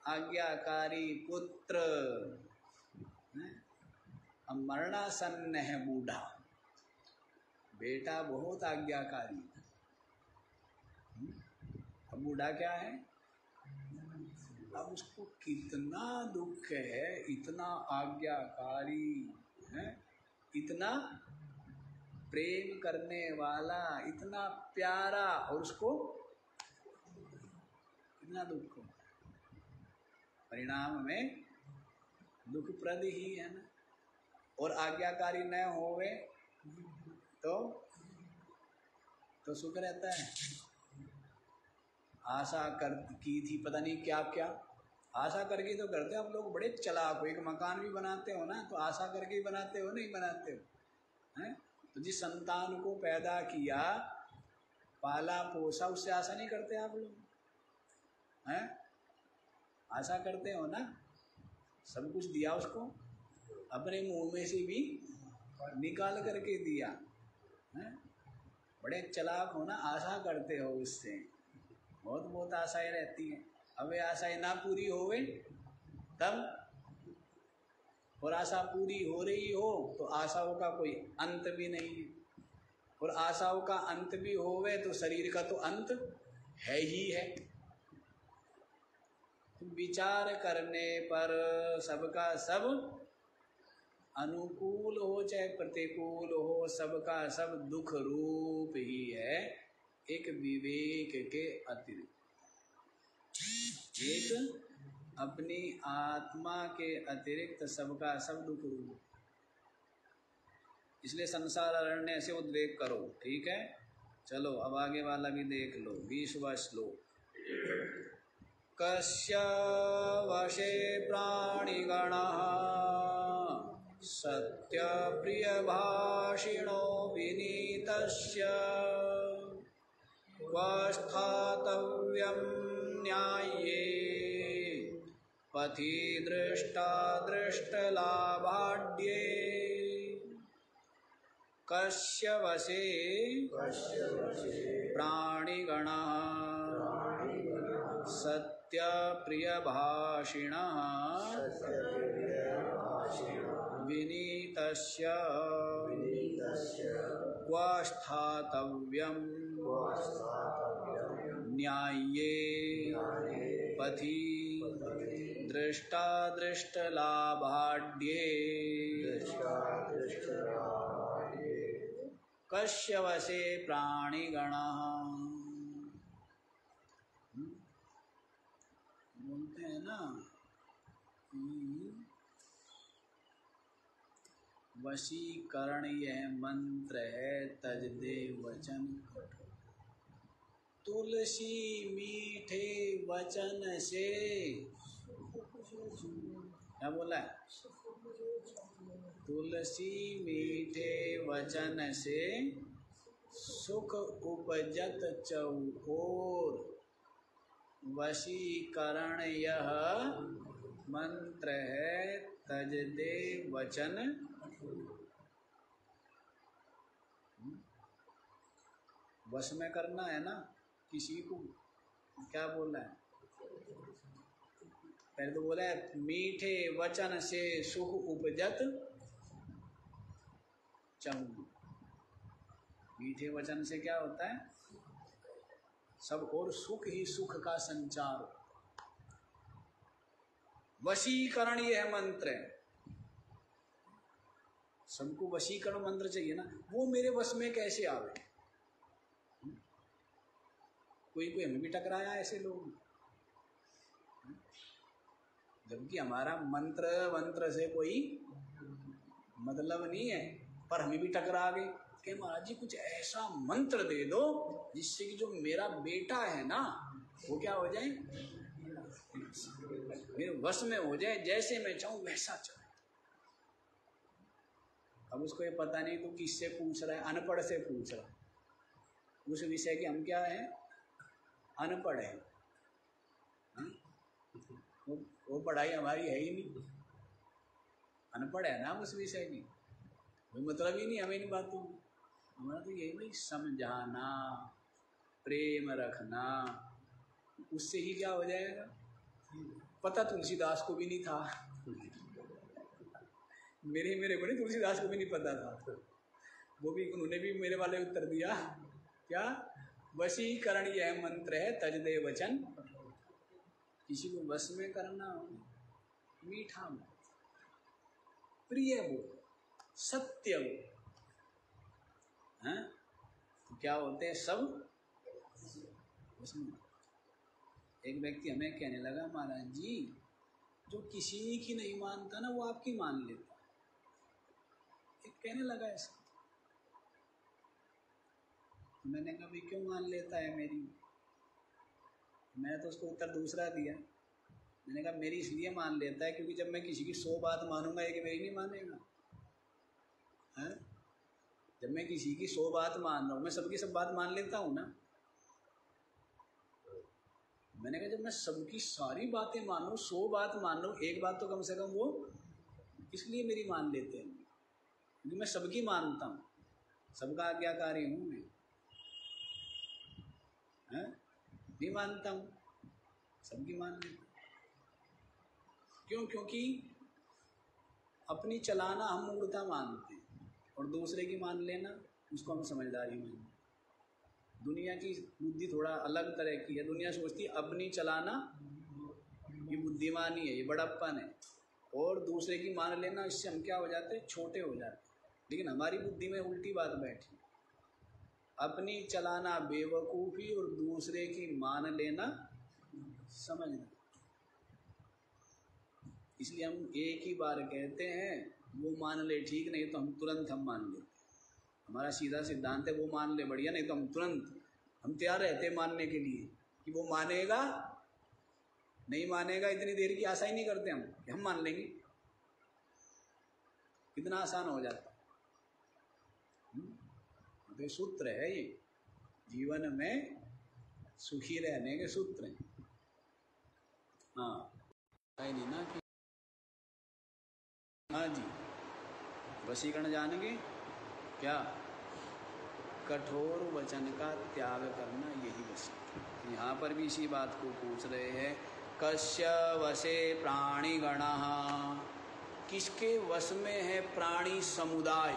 आज्ञाकारी पुत्र, अब मरणासन्न है बूढ़ा, बेटा बहुत आज्ञाकारी, अब बूढ़ा क्या है, अब उसको कितना दुख है, इतना आज्ञाकारी है, इतना प्रेम करने वाला, इतना प्यारा, और उसको कितना दुख हो, परिणाम में दुखप्रद ही है ना। और आज्ञाकारी न होवे तो सुख रहता है। आशा की थी पता नहीं क्या क्या, आशा करके तो करते आप लोग बड़े चालाक हो। एक मकान भी बनाते हो ना तो आशा करके ही बनाते हो, नहीं बनाते हो हैं? तो जिस संतान को पैदा किया, पाला पोसा, उससे आशा नहीं करते आप लोग हैं? आशा करते हो ना, सब कुछ दिया उसको, अपने मुंह में से भी निकाल करके दिया है? बड़े चालाक हो ना, आशा करते हो उससे, बहुत आशाएं रहती हैं। अब वे आशाएं ना पूरी होवे तब, और आशा पूरी हो रही हो तो आशाओं का कोई अंत भी नहीं है, और आशाओं का अंत भी होवे तो शरीर का तो अंत है ही है। विचार करने पर सबका सब अनुकूल हो चाहे प्रतिकूल हो, सबका सब दुख रूप ही है, एक विवेक के अतिरिक्त, एक अपनी आत्मा के अतिरिक्त सबका सब दुख रूप। इसलिए संसार अरण्य से उद्वेग करो, ठीक है। चलो अब आगे वाला भी देख लो, 20वां श्लोक। कस्य वशे प्राणिगणः सत्य प्रिय भाषिणो विनीतस्य क्व स्थातव्यं न्याये पथि दृष्टा दृष्टलाभाढ्ये। कस्य वशे प्राणिगणः सत्य प्रिय भाषिणः विनीतस्य क्व स्थातव्यं न्याये पथि दृष्टा दृष्टलाभाढ्ये। कस्य वशे प्राणिगणः, बोलते हैं ना वशीकरण यह मंत्र है, तज दे वचन कठोर। तुलसी मीठे वचन से, क्या बोला है? तुलसी मीठे वचन से सुख उपजत चौकोर। वशीकरण यह मंत्र है, तज दे वचन। वश में करना है ना किसी को, क्या बोला है? पहले तो बोला है मीठे वचन से सुख उपजत चहु। मीठे वचन से क्या होता है? सब और सुख ही सुख का संचार। वशीकरण ये है मंत्र है। सबको वशीकरण मंत्र चाहिए ना, वो मेरे वश में कैसे आवे? कोई कोई हमें भी टकराया ऐसे लोग, जबकि हमारा मंत्र से कोई मतलब नहीं है, पर हमें भी टकरा गए कि महाराज जी कुछ ऐसा मंत्र दे दो जिससे कि जो मेरा बेटा है ना वो क्या हो जाए, मेरे वश में हो जाए, जैसे मैं चाहूं वैसा चले। अब उसको ये पता नहीं तो किससे पूछ रहा है, अनपढ़ से पूछ रहा है उस विषय की। हम क्या है, अनपढ़ है। वो पढ़ाई हमारी है ही नहीं, अनपढ़ है ना उस विषय की, कोई मतलब ही नहीं हमें इन बातों में। हमारा तो यही भाई समझाना, प्रेम रखना, उससे ही क्या हो जाएगा। पता तुलसीदास को भी नहीं था, मेरे को नहीं, तुलसीदास को भी नहीं पता था। वो भी, उन्होंने भी मेरे वाले उत्तर दिया क्या, वशीकरण यह मंत्र है तज दे वचन। किसी को वश में करना हो, मीठा बोल, प्रिय बोल, सत्य बोल, हैं तो क्या होते हैं सब उसमें। एक व्यक्ति हमें कहने लगा, महाराज जी जो किसी की नहीं मानता ना वो आपकी मान लेता। एक कहने लगा ऐसा, मैंने कहा भाई क्यों मान लेता है मेरी? मैंने तो उसको उत्तर दूसरा दिया। मैंने कहा मेरी इसलिए मान लेता है क्योंकि जब मैं किसी की 100 बात मानूंगा एक मेरी नहीं मानेगा है? जब मैं किसी की 100 बात मान रहा हूँ, मैं सबकी सब बात मान लेता हूँ ना। मैंने कहा जब मैं सबकी सारी बातें मान लूँ, 100 बात मान लूँ, एक बात तो कम से कम वो इसलिए मेरी मान लेते हैं क्योंकि मैं सबकी मानता हूँ, सबका आज्ञाकारी हूँ मैं, नहीं मानता हूँ, सबकी मान लेता। क्यों? क्योंकि अपनी चलाना हम मूर्खता मानते हैं और दूसरे की मान लेना उसको हम समझदारी मानते हैं। दुनिया की बुद्धि थोड़ा अलग तरह की है। दुनिया सोचती है अपनी चलाना ये बुद्धिमानी है, ये बड़प्पन है, और दूसरे की मान लेना इससे हम क्या हो जाते हैं, छोटे हो जाते हैं। लेकिन हमारी बुद्धि में उल्टी बात बैठी, अपनी चलाना बेवकूफ़ी और दूसरे की मान लेना समझना। इसलिए हम एक ही बार कहते हैं, वो मान ले ठीक, नहीं तो हम तुरंत हम मान लेते। हमारा सीधा सिद्धांत है वो मान ले बढ़िया, नहीं तो हम तुरंत हम तैयार रहते हैं मानने के लिए कि वो मानेगा नहीं मानेगा, इतनी देर की आशा ही नहीं करते हम मान लेंगे। कितना आसान हो जाता। तो सूत्र है ये, जीवन में सुखी रहने के सूत्र हैं। हाँ नहीं ना कि हाँ जी, वशीकरण जानेंगे क्या, कठोर वचन का त्याग करना, यही वशीकरण। यहाँ पर भी इसी बात को पूछ रहे हैं, कस्य वशे प्राणिगणः, किसके वश में है प्राणी समुदाय,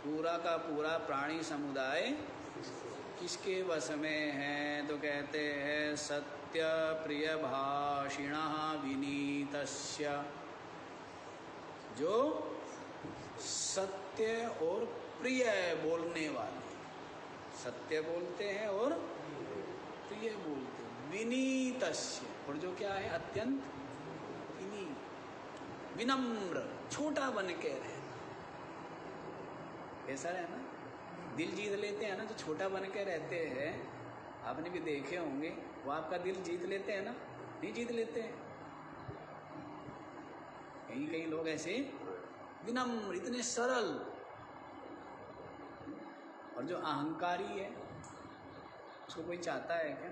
पूरा का पूरा प्राणी समुदाय किसके वश में है? तो कहते हैं सत्य प्रिय भाषिणः विनीतस्य, जो सत्य और प्रिय बोलने वाले, सत्य बोलते हैं और प्रिय बोलते हैं। विनीतस्य, और जो क्या है, अत्यंत विनीत, विनम्र, छोटा बन के रहना। ऐसा है ना, दिल जीत लेते हैं ना जो छोटा बन के रहते हैं, आपने भी देखे होंगे, वो आपका दिल जीत लेते हैं ना, नहीं जीत लेते हैं। कई कई लोग ऐसे विनम्र, इतने सरल, और जो अहंकारी है उसको कोई चाहता है क्या?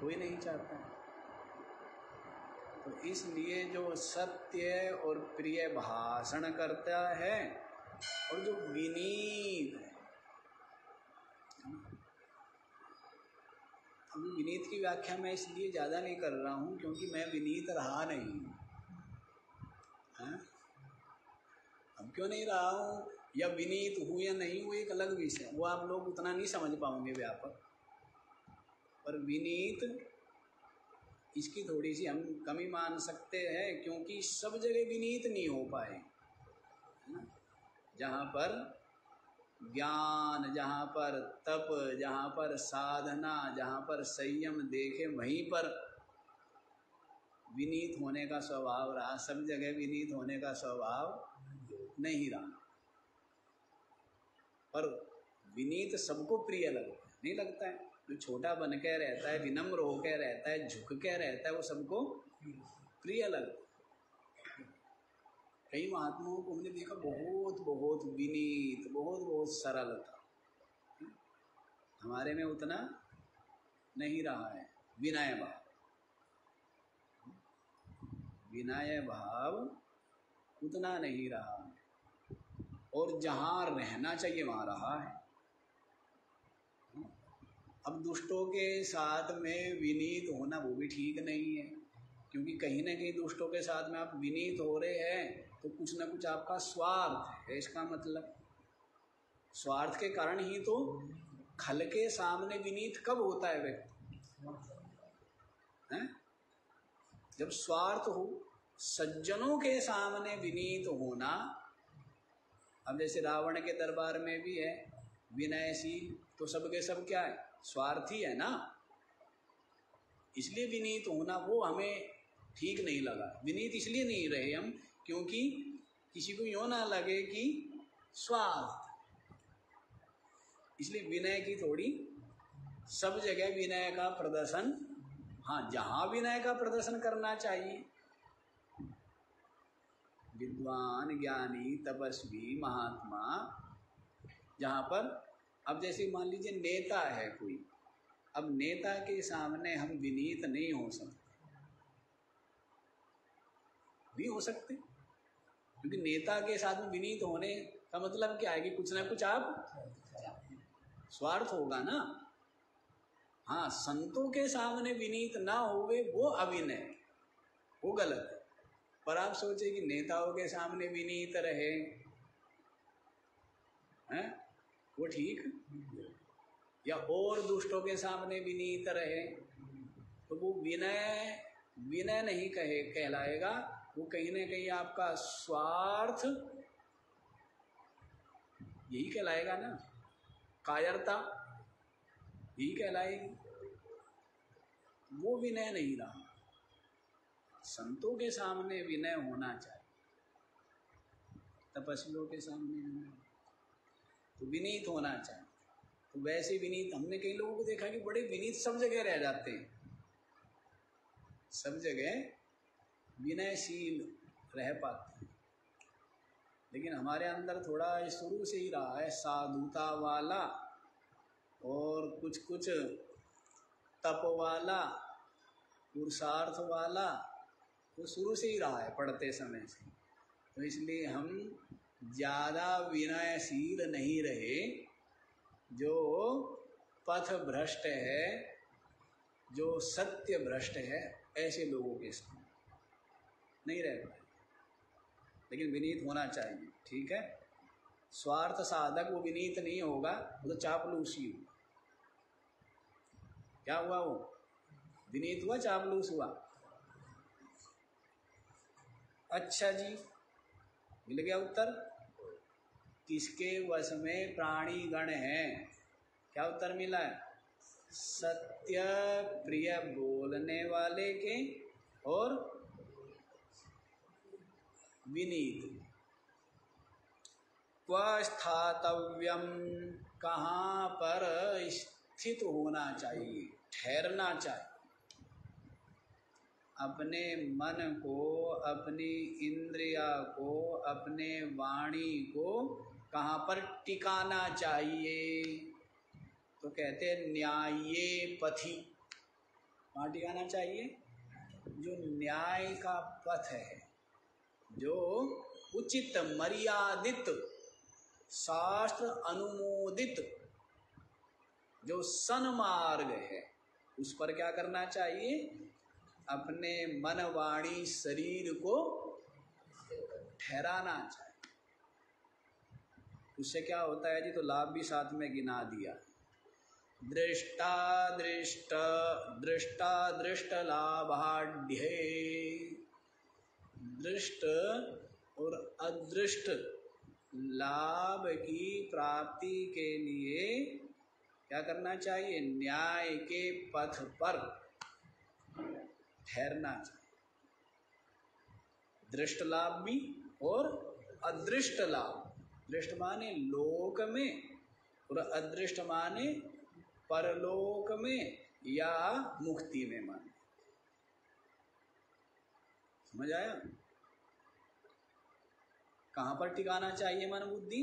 कोई नहीं चाहता है। तो इसलिए जो सत्य और प्रिय भाषण करता है और जो विनीत है, अभी विनीत की व्याख्या मैं इसलिए ज़्यादा नहीं कर रहा हूँ क्योंकि मैं विनीत रहा नहीं। हाँ, अब क्यों नहीं रहा हूँ या विनीत हूँ या नहीं हूँ एक अलग विषय, वो आप लोग उतना नहीं समझ पाओगे व्यापक। पर विनीत इसकी थोड़ी सी हम कमी मान सकते हैं क्योंकि सब जगह विनीत नहीं हो पाए। जहाँ पर ज्ञान, जहाँ पर तप, जहाँ पर साधना, जहाँ पर संयम देखे वहीं पर विनीत होने का स्वभाव रहा। सब जगह विनीत होने का स्वभाव नहीं रहा। पर विनीत सबको प्रिय लगता है, नहीं लगता है? जो छोटा बन के रहता है, विनम्र होकर रहता है, झुक के रहता है, वो सबको प्रिय लगता है। कई महात्माओं को हमने देखा बहुत बहुत विनीत, बहुत बहुत सरल था। हमारे में उतना नहीं रहा है विनय भाव। विनय भाव उतना नहीं रहा है और जहाँ रहना चाहिए वहाँ रहा है। अब दुष्टों के साथ में विनीत होना वो भी ठीक नहीं है क्योंकि कहीं ना कहीं दुष्टों के साथ में आप विनीत हो रहे हैं तो कुछ ना कुछ आपका स्वार्थ है। इसका मतलब स्वार्थ के कारण ही तो खल के सामने विनीत कब होता है व्यक्ति? हैं? जब स्वार्थ हो। सज्जनों के सामने विनीत होना, अब जैसे रावण के दरबार में भी है विनयशील, तो सबके सब क्या है? स्वार्थी है ना। इसलिए विनीत होना वो हमें ठीक नहीं लगा। विनीत इसलिए नहीं रहे हम क्योंकि किसी को यूँ ना लगे कि स्वार्थ, इसलिए विनय की थोड़ी, सब जगह विनय का प्रदर्शन, हाँ जहाँ विनय का प्रदर्शन करना चाहिए, विद्वान ज्ञानी तपस्वी महात्मा, जहाँ पर, अब जैसे मान लीजिए नेता है कोई, अब नेता के सामने हम विनीत नहीं हो सकते, नहीं हो सकते क्योंकि नेता के साथ में विनीत होने का मतलब क्या है कि कुछ ना कुछ आप स्वार्थ होगा ना। हाँ, संतों के सामने विनीत ना होवे वो अविनय, वो गलत है। पर आप सोचे कि नेताओं के सामने विनीत रहे हैं, वो ठीक, या और दुष्टों के सामने विनीत रहे तो वो विनय विनय नहीं कहलाएगा, वो कहीं ना कहीं आपका स्वार्थ यही कहलाएगा ना, कायरता यही कहलाएगी। वो विनय नहीं रहा। संतों के सामने विनय होना चाहिए, तपस्वियों के सामने विनय, तो विनीत होना चाहिए। तो वैसे विनीत, हमने कई लोगों को देखा कि बड़े विनीत सब जगह रह जाते हैं, सब जगह विनयशील रह पाते हैं, लेकिन हमारे अंदर थोड़ा शुरू से ही रहा है साधुता वाला और कुछ कुछ तप वाला, पुरुषार्थ वाला, वो शुरू से ही रहा है पढ़ते समय से। तो इसलिए हम ज़्यादा विनयशील नहीं रहे। जो पथ भ्रष्ट है, जो सत्य भ्रष्ट है, ऐसे लोगों के साथ नहीं रह पाए, लेकिन विनीत होना चाहिए। ठीक है, स्वार्थ साधक वो विनीत नहीं होगा, वो तो चापलूसी हुआ। क्या हुआ? वो विनीत हुआ, चापलूस हुआ। अच्छा जी, मिल गया उत्तर। किसके वश में प्राणी गण हैं? क्या उत्तर मिला है? सत्य प्रिय बोलने वाले के और विनीत। क्व स्थातव्यम, कहाँ पर स्थित होना चाहिए, ठहरना चाहिए। अपने मन को, अपनी इंद्रिया को, अपने वाणी को कहाँ पर टिकाना चाहिए? तो कहते हैं न्याये पथि। कहाँ टिकाना चाहिए? जो न्याय का पथ है, जो उचित मर्यादित शास्त्र अनुमोदित जो सन्मार्ग है, उस पर क्या करना चाहिए? अपने मन वाणी शरीर को ठहराना चाहिए। उससे क्या होता है जी? तो लाभ भी साथ में गिना दिया। दृष्टादृष्ट लाभाढ्ये, दृष्ट और अदृष्ट लाभ की प्राप्ति के लिए क्या करना चाहिए? न्याय के पथ पर ठहरना चाहिए। दृष्ट लाभ भी और अदृष्ट लाभ। दृष्ट माने लोक में और अदृष्ट माने परलोक में या मुक्ति में माने। समझ आया? कहां पर टिकाना चाहिए मन बुद्धि?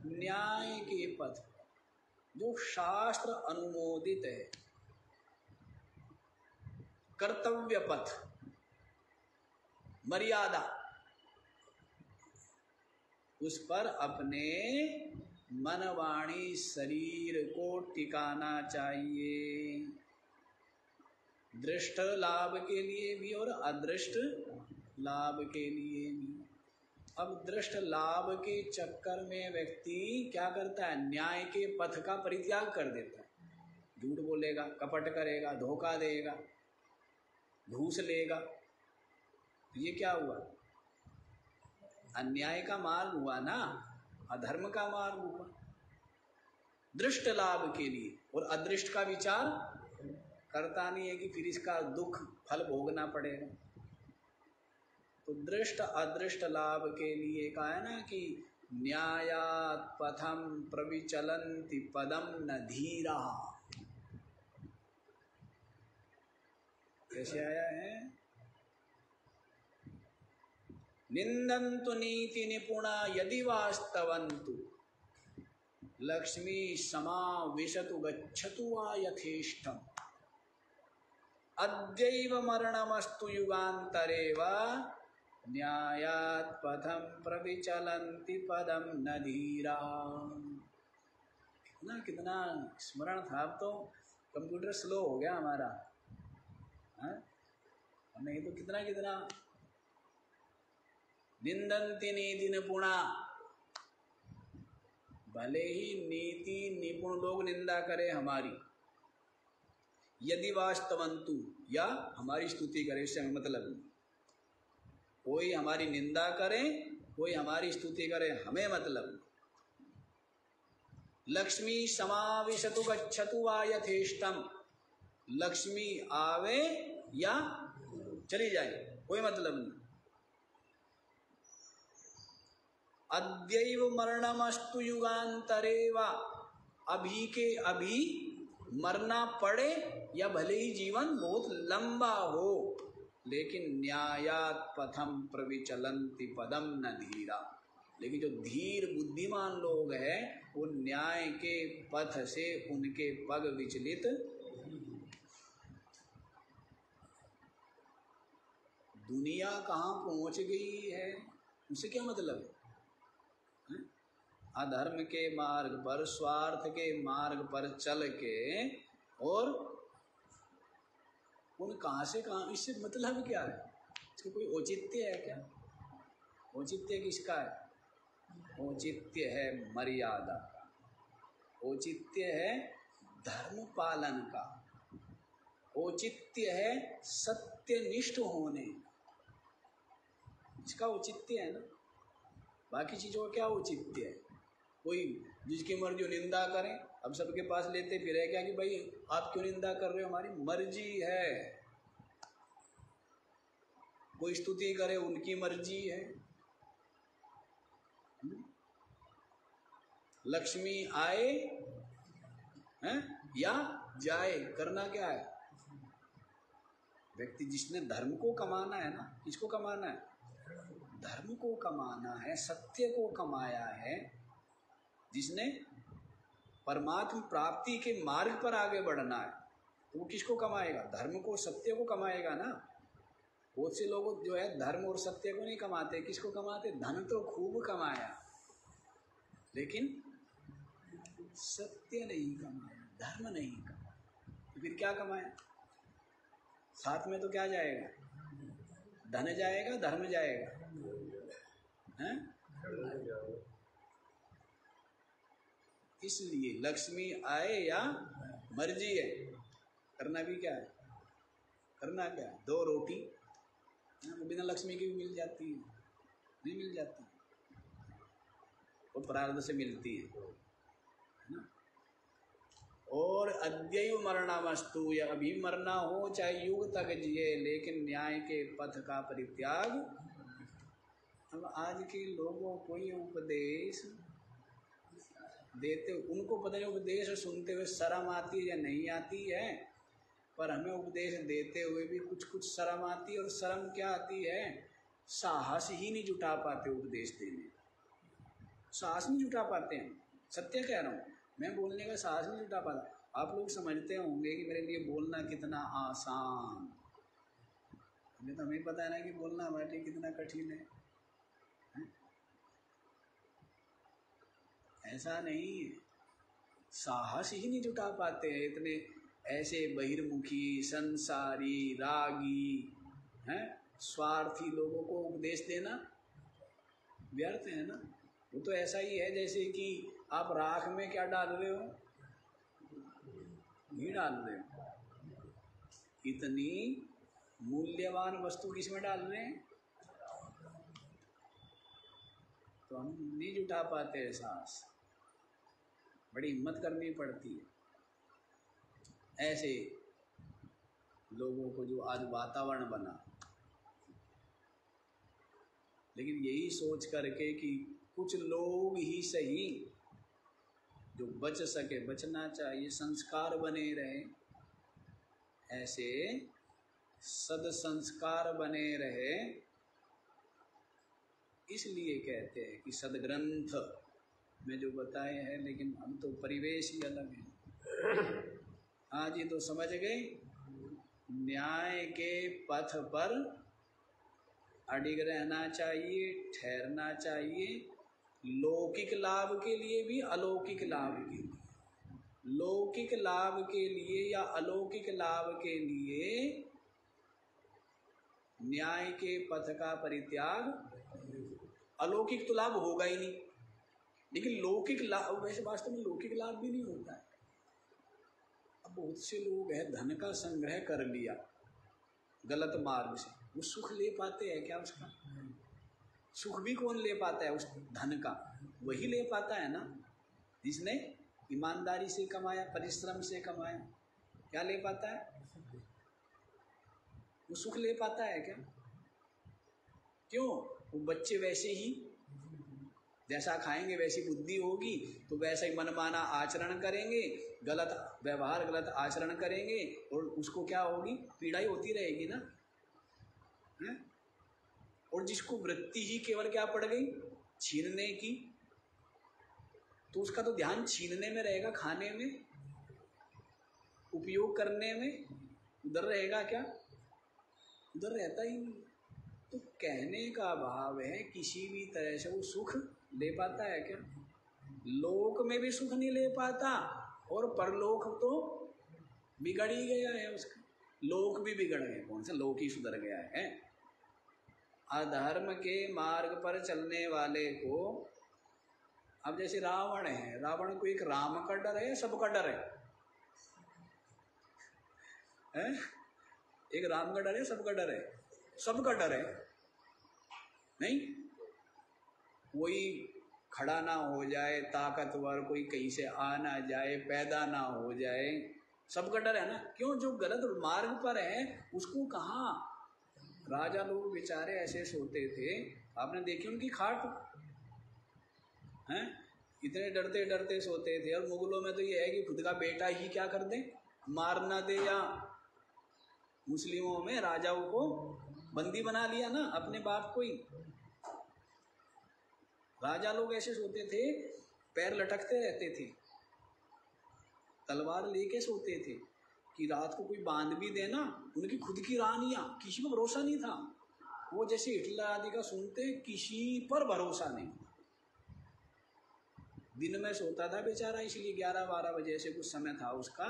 न्याय के पथ, जो शास्त्र अनुमोदित है, कर्तव्य पथ, मर्यादा, उस पर अपने मन वाणी शरीर को टिकाना चाहिए। दृष्ट लाभ के लिए भी और अदृष्ट लाभ के लिए भी। अब दृष्ट लाभ के चक्कर में व्यक्ति क्या करता है? न्याय के पथ का परित्याग कर देता है। झूठ बोलेगा, कपट करेगा, धोखा देगा, घूस लेगा। तो ये क्या हुआ? अन्याय का मार्ग हुआ ना, अधर्म का मार्ग हुआ। दृष्ट लाभ के लिए और अदृष्ट का विचार करता नहीं है कि फिर इसका दुख फल भोगना पड़ेगा। तो दृष्ट अदृष्ट लाभ के लिए कहा है ना कि न्यायात् पथम प्रविचलन्ति पदम न धीरा। कैसे आया है? निंदन्तु नीति निपुणा यदि वास्तवन्तु लक्ष्मी समाविशतु गच्छतु वा यथेष्टम् अद्यैव मरणमस्तु युगान्तरे वा न्यायात् पथं प्रविचलन्ति पदम न धीरा। कितना कितना स्मरण था। अब तो कंप्यूटर स्लो हो गया हमारा, नहीं तो कितना कितना। निंदन्ति नीति निपुणा, भले ही नीति निपुण लोग निंदा करें हमारी, यदि वास्तवंतु, या हमारी स्तुति करे, इससे हमें मतलब नहीं। कोई हमारी निंदा करे, कोई हमारी स्तुति करे, हमें मतलब नहीं। लक्ष्मी समाविशतु गच्छतु वा यथेष्टम, लक्ष्मी आवे या चली जाए, कोई मतलब नहीं। अद्यैव मरणमस्तु युगान्तरे वा, अभी के अभी मरना पड़े या भले ही जीवन बहुत लंबा हो, लेकिन न्यायात् पथम प्रविचलन्ति पदम न धीरा। लेकिन जो धीर बुद्धिमान लोग हैं वो न्याय के पथ से उनके पग विचलित। दुनिया कहाँ पहुंच गई है उसे क्या मतलब? अधर्म के मार्ग पर, स्वार्थ के मार्ग पर चल के, और उन कहाँ से कहाँ, इससे मतलब क्या है? इसका कोई औचित्य है क्या? औचित्य किसका है? औचित्य है मर्यादा का, औचित्य है धर्म पालन का, औचित्य है सत्यनिष्ठ होने, इसका औचित्य है ना। बाकी चीजों का क्या औचित्य है? कोई जिसकी मर्जी निंदा करें, अब सबके पास लेते फिरे क्या कि भाई आप क्यों निंदा कर रहे हो, हमारी मर्जी है। कोई स्तुति करे, उनकी मर्जी है। लक्ष्मी आए हैं या जाए, करना क्या है? व्यक्ति जिसने धर्म को कमाना है ना, किसको कमाना है? धर्म को कमाना है, सत्य को कमाया है, जिसने परमात्म प्राप्ति के मार्ग पर आगे बढ़ना है, तो वो किसको कमाएगा? धर्म को, सत्य को कमाएगा ना। बहुत से लोग जो है धर्म और सत्य को नहीं कमाते, किसको कमाते? धन तो खूब कमाया लेकिन सत्य नहीं कमाया, धर्म नहीं कमाया। तो फिर क्या कमाए? साथ में तो क्या जाएगा? धन जाएगा, धर्म जाएगा, हैं? इसलिए लक्ष्मी आए या मर्जी है, करना भी क्या है? करना क्या है? 2 रोटी बिना लक्ष्मी की भी मिल जाती है, नहीं मिल जाती, वो प्रारब्ध से मिलती है ना। और अद्यैव मरणामस्तु, या अभी मरना हो चाहे युग तक जिए, लेकिन न्याय के पथ का परित्याग। अब आज के लोगों को ये उपदेश देते, उनको पता नहीं उपदेश सुनते हुए शर्म आती है या नहीं आती है, पर हमें उपदेश देते हुए भी कुछ कुछ शर्म आती है। और शर्म क्या आती है? साहस ही नहीं जुटा पाते उपदेश देने, साहस नहीं जुटा पाते हैं। सत्य कह रहा हूँ, मैं बोलने का साहस नहीं जुटा पाता। आप लोग समझते होंगे कि मेरे लिए बोलना कितना आसान, हमें तो हमें पता है ना कि बोलना हमारे लिए कितना कठिन है। ऐसा नहीं है, साहस ही नहीं जुटा पाते हैं। इतने ऐसे बहिर्मुखी, संसारी, रागी, हैं, स्वार्थी लोगों को उपदेश देना व्यर्थ है ना। वो तो ऐसा ही है जैसे कि आप राख में क्या डाल रहे हो? घी डाल रहे हो। इतनी मूल्यवान वस्तु किसमें डाल रहे हैं? तो हम नहीं जुटा पाते हैं साहस, बड़ी हिम्मत करनी पड़ती है। ऐसे लोगों को जो आज वातावरण बना, लेकिन यही सोच करके कि कुछ लोग ही सही जो बच सके, बचना चाहिए, संस्कार बने रहे, ऐसे सदसंस्कार बने रहे, इसलिए कहते हैं कि सदग्रंथ में जो बताए हैं। लेकिन हम तो परिवेश ही अलग है। आज ये तो समझ गए, न्याय के पथ पर अडिग रहना चाहिए, ठहरना चाहिए, लौकिक लाभ के लिए भी, अलौकिक लाभ के लिए, लौकिक लाभ के लिए या अलौकिक लाभ के लिए न्याय के पथ का परित्याग। अलौकिक तो लाभ होगा ही नहीं, लेकिन लौकिक लाभ, वैसे वास्तव में लौकिक लाभ भी नहीं होता है। अब बहुत से लोग हैं, धन का संग्रह कर लिया गलत मार्ग से, वो सुख ले पाते हैं क्या? उसका सुख भी कौन ले पाता है? उस धन का वही ले पाता है ना जिसने ईमानदारी से कमाया, परिश्रम से कमाया। क्या ले पाता है? वो सुख ले पाता है क्या? क्यों? वो बच्चे वैसे ही जैसा खाएंगे वैसी बुद्धि होगी, तो वैसा ही मनमाना आचरण करेंगे, गलत व्यवहार, गलत आचरण करेंगे, और उसको क्या होगी? पीड़ा ही होती रहेगी ना, है? और जिसको वृत्ति ही केवल क्या पड़ गई? छीनने की, तो उसका तो ध्यान छीनने में रहेगा, खाने में, उपयोग करने में, उधर रहेगा क्या? उधर रहता ही नहीं। तो कहने का भाव है, किसी भी तरह से वो सुख ले पाता है क्या? लोक में भी सुख नहीं ले पाता, और परलोक तो बिगड़ ही गया है उसका। लोक भी बिगड़ गए, कौन सा लोक ही सुधर गया है? अधर्म के मार्ग पर चलने वाले को, अब जैसे रावण है, रावण को एक राम का डर है, सबका डर है? एक राम का डर है, सबका डर है? सबका डर है नहीं? कोई खड़ा ना हो जाए, ताकतवर कोई कहीं से आ ना जाए, पैदा ना हो जाए, सबका डर है ना। क्यों? जो गलत मार्ग पर है उसको कहाँ? राजा लोग बेचारे ऐसे सोते थे, आपने देखी उनकी खाट हैं, इतने डरते डरते सोते थे। और मुगलों में तो ये है कि खुद का बेटा ही क्या कर दे, मार ना दे, या मुस्लिमों में राजाओं को बंदी बना लिया ना, अपने बाप को ही। राजा लोग ऐसे सोते थे, पैर लटकते रहते थे, तलवार लेके सोते थे कि रात को कोई बांध भी देना। उनकी खुद की रानियां, किसी पर भरोसा नहीं था। वो जैसे हिटलर आदि का सुनते, किसी पर भरोसा नहीं। दिन में सोता था बेचारा, इसलिए 11-12 बजे से कुछ समय था उसका,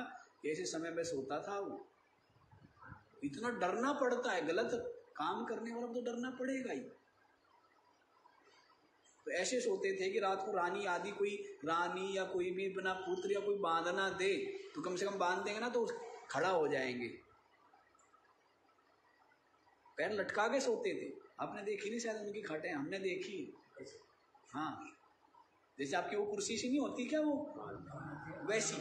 ऐसे समय में सोता था वो। इतना डरना पड़ता है, गलत काम करने वाला तो डरना पड़ेगा ही। तो ऐसे सोते थे कि रात को रानी आदि, कोई रानी या कोई भी अपना पुत्र या कोई बांधना दे तो कम से कम बांध देंगे ना तो खड़ा हो जाएंगे। पैर लटका के सोते थे। आपने देखी नहीं शायद उनकी खाटें, हमने देखी। हाँ, जैसे आपकी वो कुर्सी सी नहीं होती क्या, वो वैसी।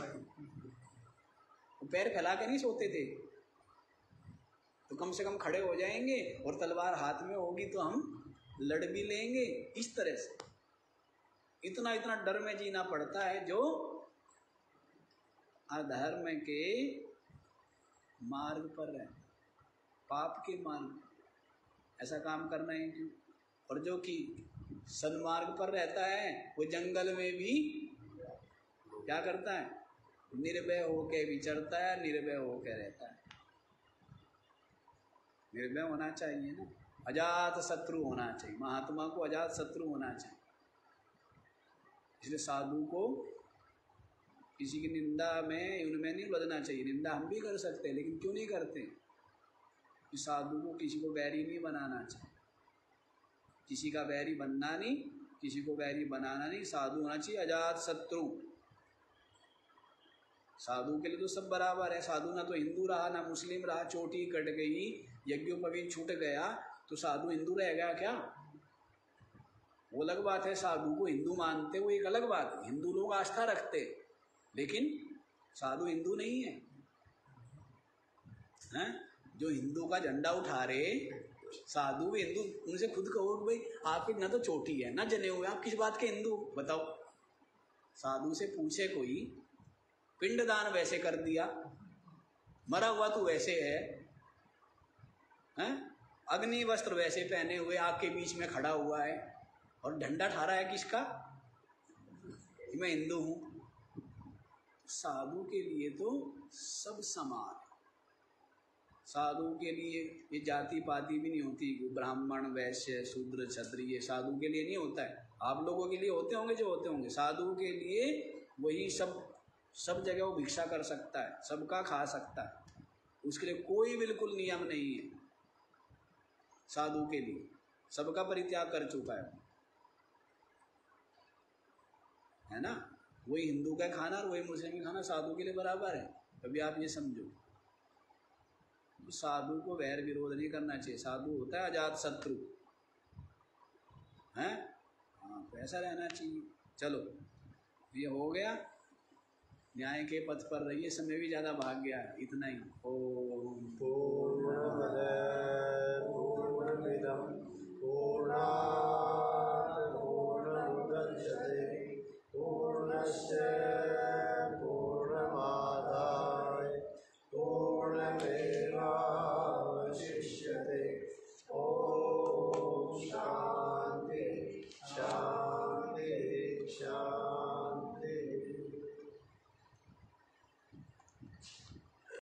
वो पैर फैला के नहीं सोते थे, तो कम से कम खड़े हो जाएंगे और तलवार हाथ में होगी तो हम लड़ भी लेंगे। इस तरह से इतना इतना डर में जीना पड़ता है जो अधर्म के मार्ग पर है, पाप के मार्ग। ऐसा काम करना है क्यों? और जो कि सन्मार्ग पर रहता है वो जंगल में भी क्या करता है? निर्भय होकर विचरता है, निर्भय होकर रहता है। निर्भय होना चाहिए ना, अजात शत्रु होना चाहिए। महात्मा को अजात शत्रु होना चाहिए। इसलिए साधु को किसी की निंदा में उनमें नहीं उलझना चाहिए। निंदा हम भी कर सकते हैं, लेकिन क्यों नहीं करते? साधु को किसी को बैरी नहीं बनाना चाहिए, किसी का बैरी बनना नहीं, किसी को बैरी बनाना नहीं। साधु होना चाहिए अजात शत्रु। साधु के लिए तो सब बराबर है। साधु ना तो हिंदू रहा ना मुस्लिम रहा, चोटी कट गई, यज्ञोपवीत छूट गया तो साधु हिंदू रह गया क्या? वो अलग बात है। साधु को हिंदू मानते वो एक अलग बात है। हिंदू लोग आस्था रखते, लेकिन साधु हिंदू नहीं है, हैं? जो हिंदू का झंडा उठा रहे साधु भी हिंदू। उनसे खुद कहो कि भाई आपकी ना तो चोटी है ना जने हुए, आप किस बात के हिंदू बताओ? साधु से पूछे कोई, पिंडदान वैसे कर दिया, मरा हुआ तू वैसे है, हैं? अग्नि वस्त्र वैसे पहने हुए आग के बीच में खड़ा हुआ है और झंडा ठा रहा है किसका? कि मैं हिंदू हूं। साधु के लिए तो सब समान। साधु के लिए ये जाति पाति भी नहीं होती, ब्राह्मण वैश्य शूद्र क्षत्रिय, साधु के लिए नहीं होता है। आप लोगों के लिए होते होंगे जो होते होंगे, साधु के लिए वही सब जगह वो भिक्षा कर सकता है, सबका खा सकता है, उसके लिए कोई बिल्कुल नियम नहीं है। साधु के लिए सबका परित्याग कर चुका है ना? वही हिंदू का खाना और वही मुस्लिम का खाना साधु के लिए बराबर है। कभी आप ये समझो, तो साधु को वैर विरोध नहीं करना चाहिए। साधु होता है अजात शत्रु, हैं? हाँ, तो ऐसा रहना चाहिए। चलो ये हो गया, न्याय के पथ पर रहिए। समय भी ज़्यादा भाग गया है, इतना ही। ओम पूर्णमद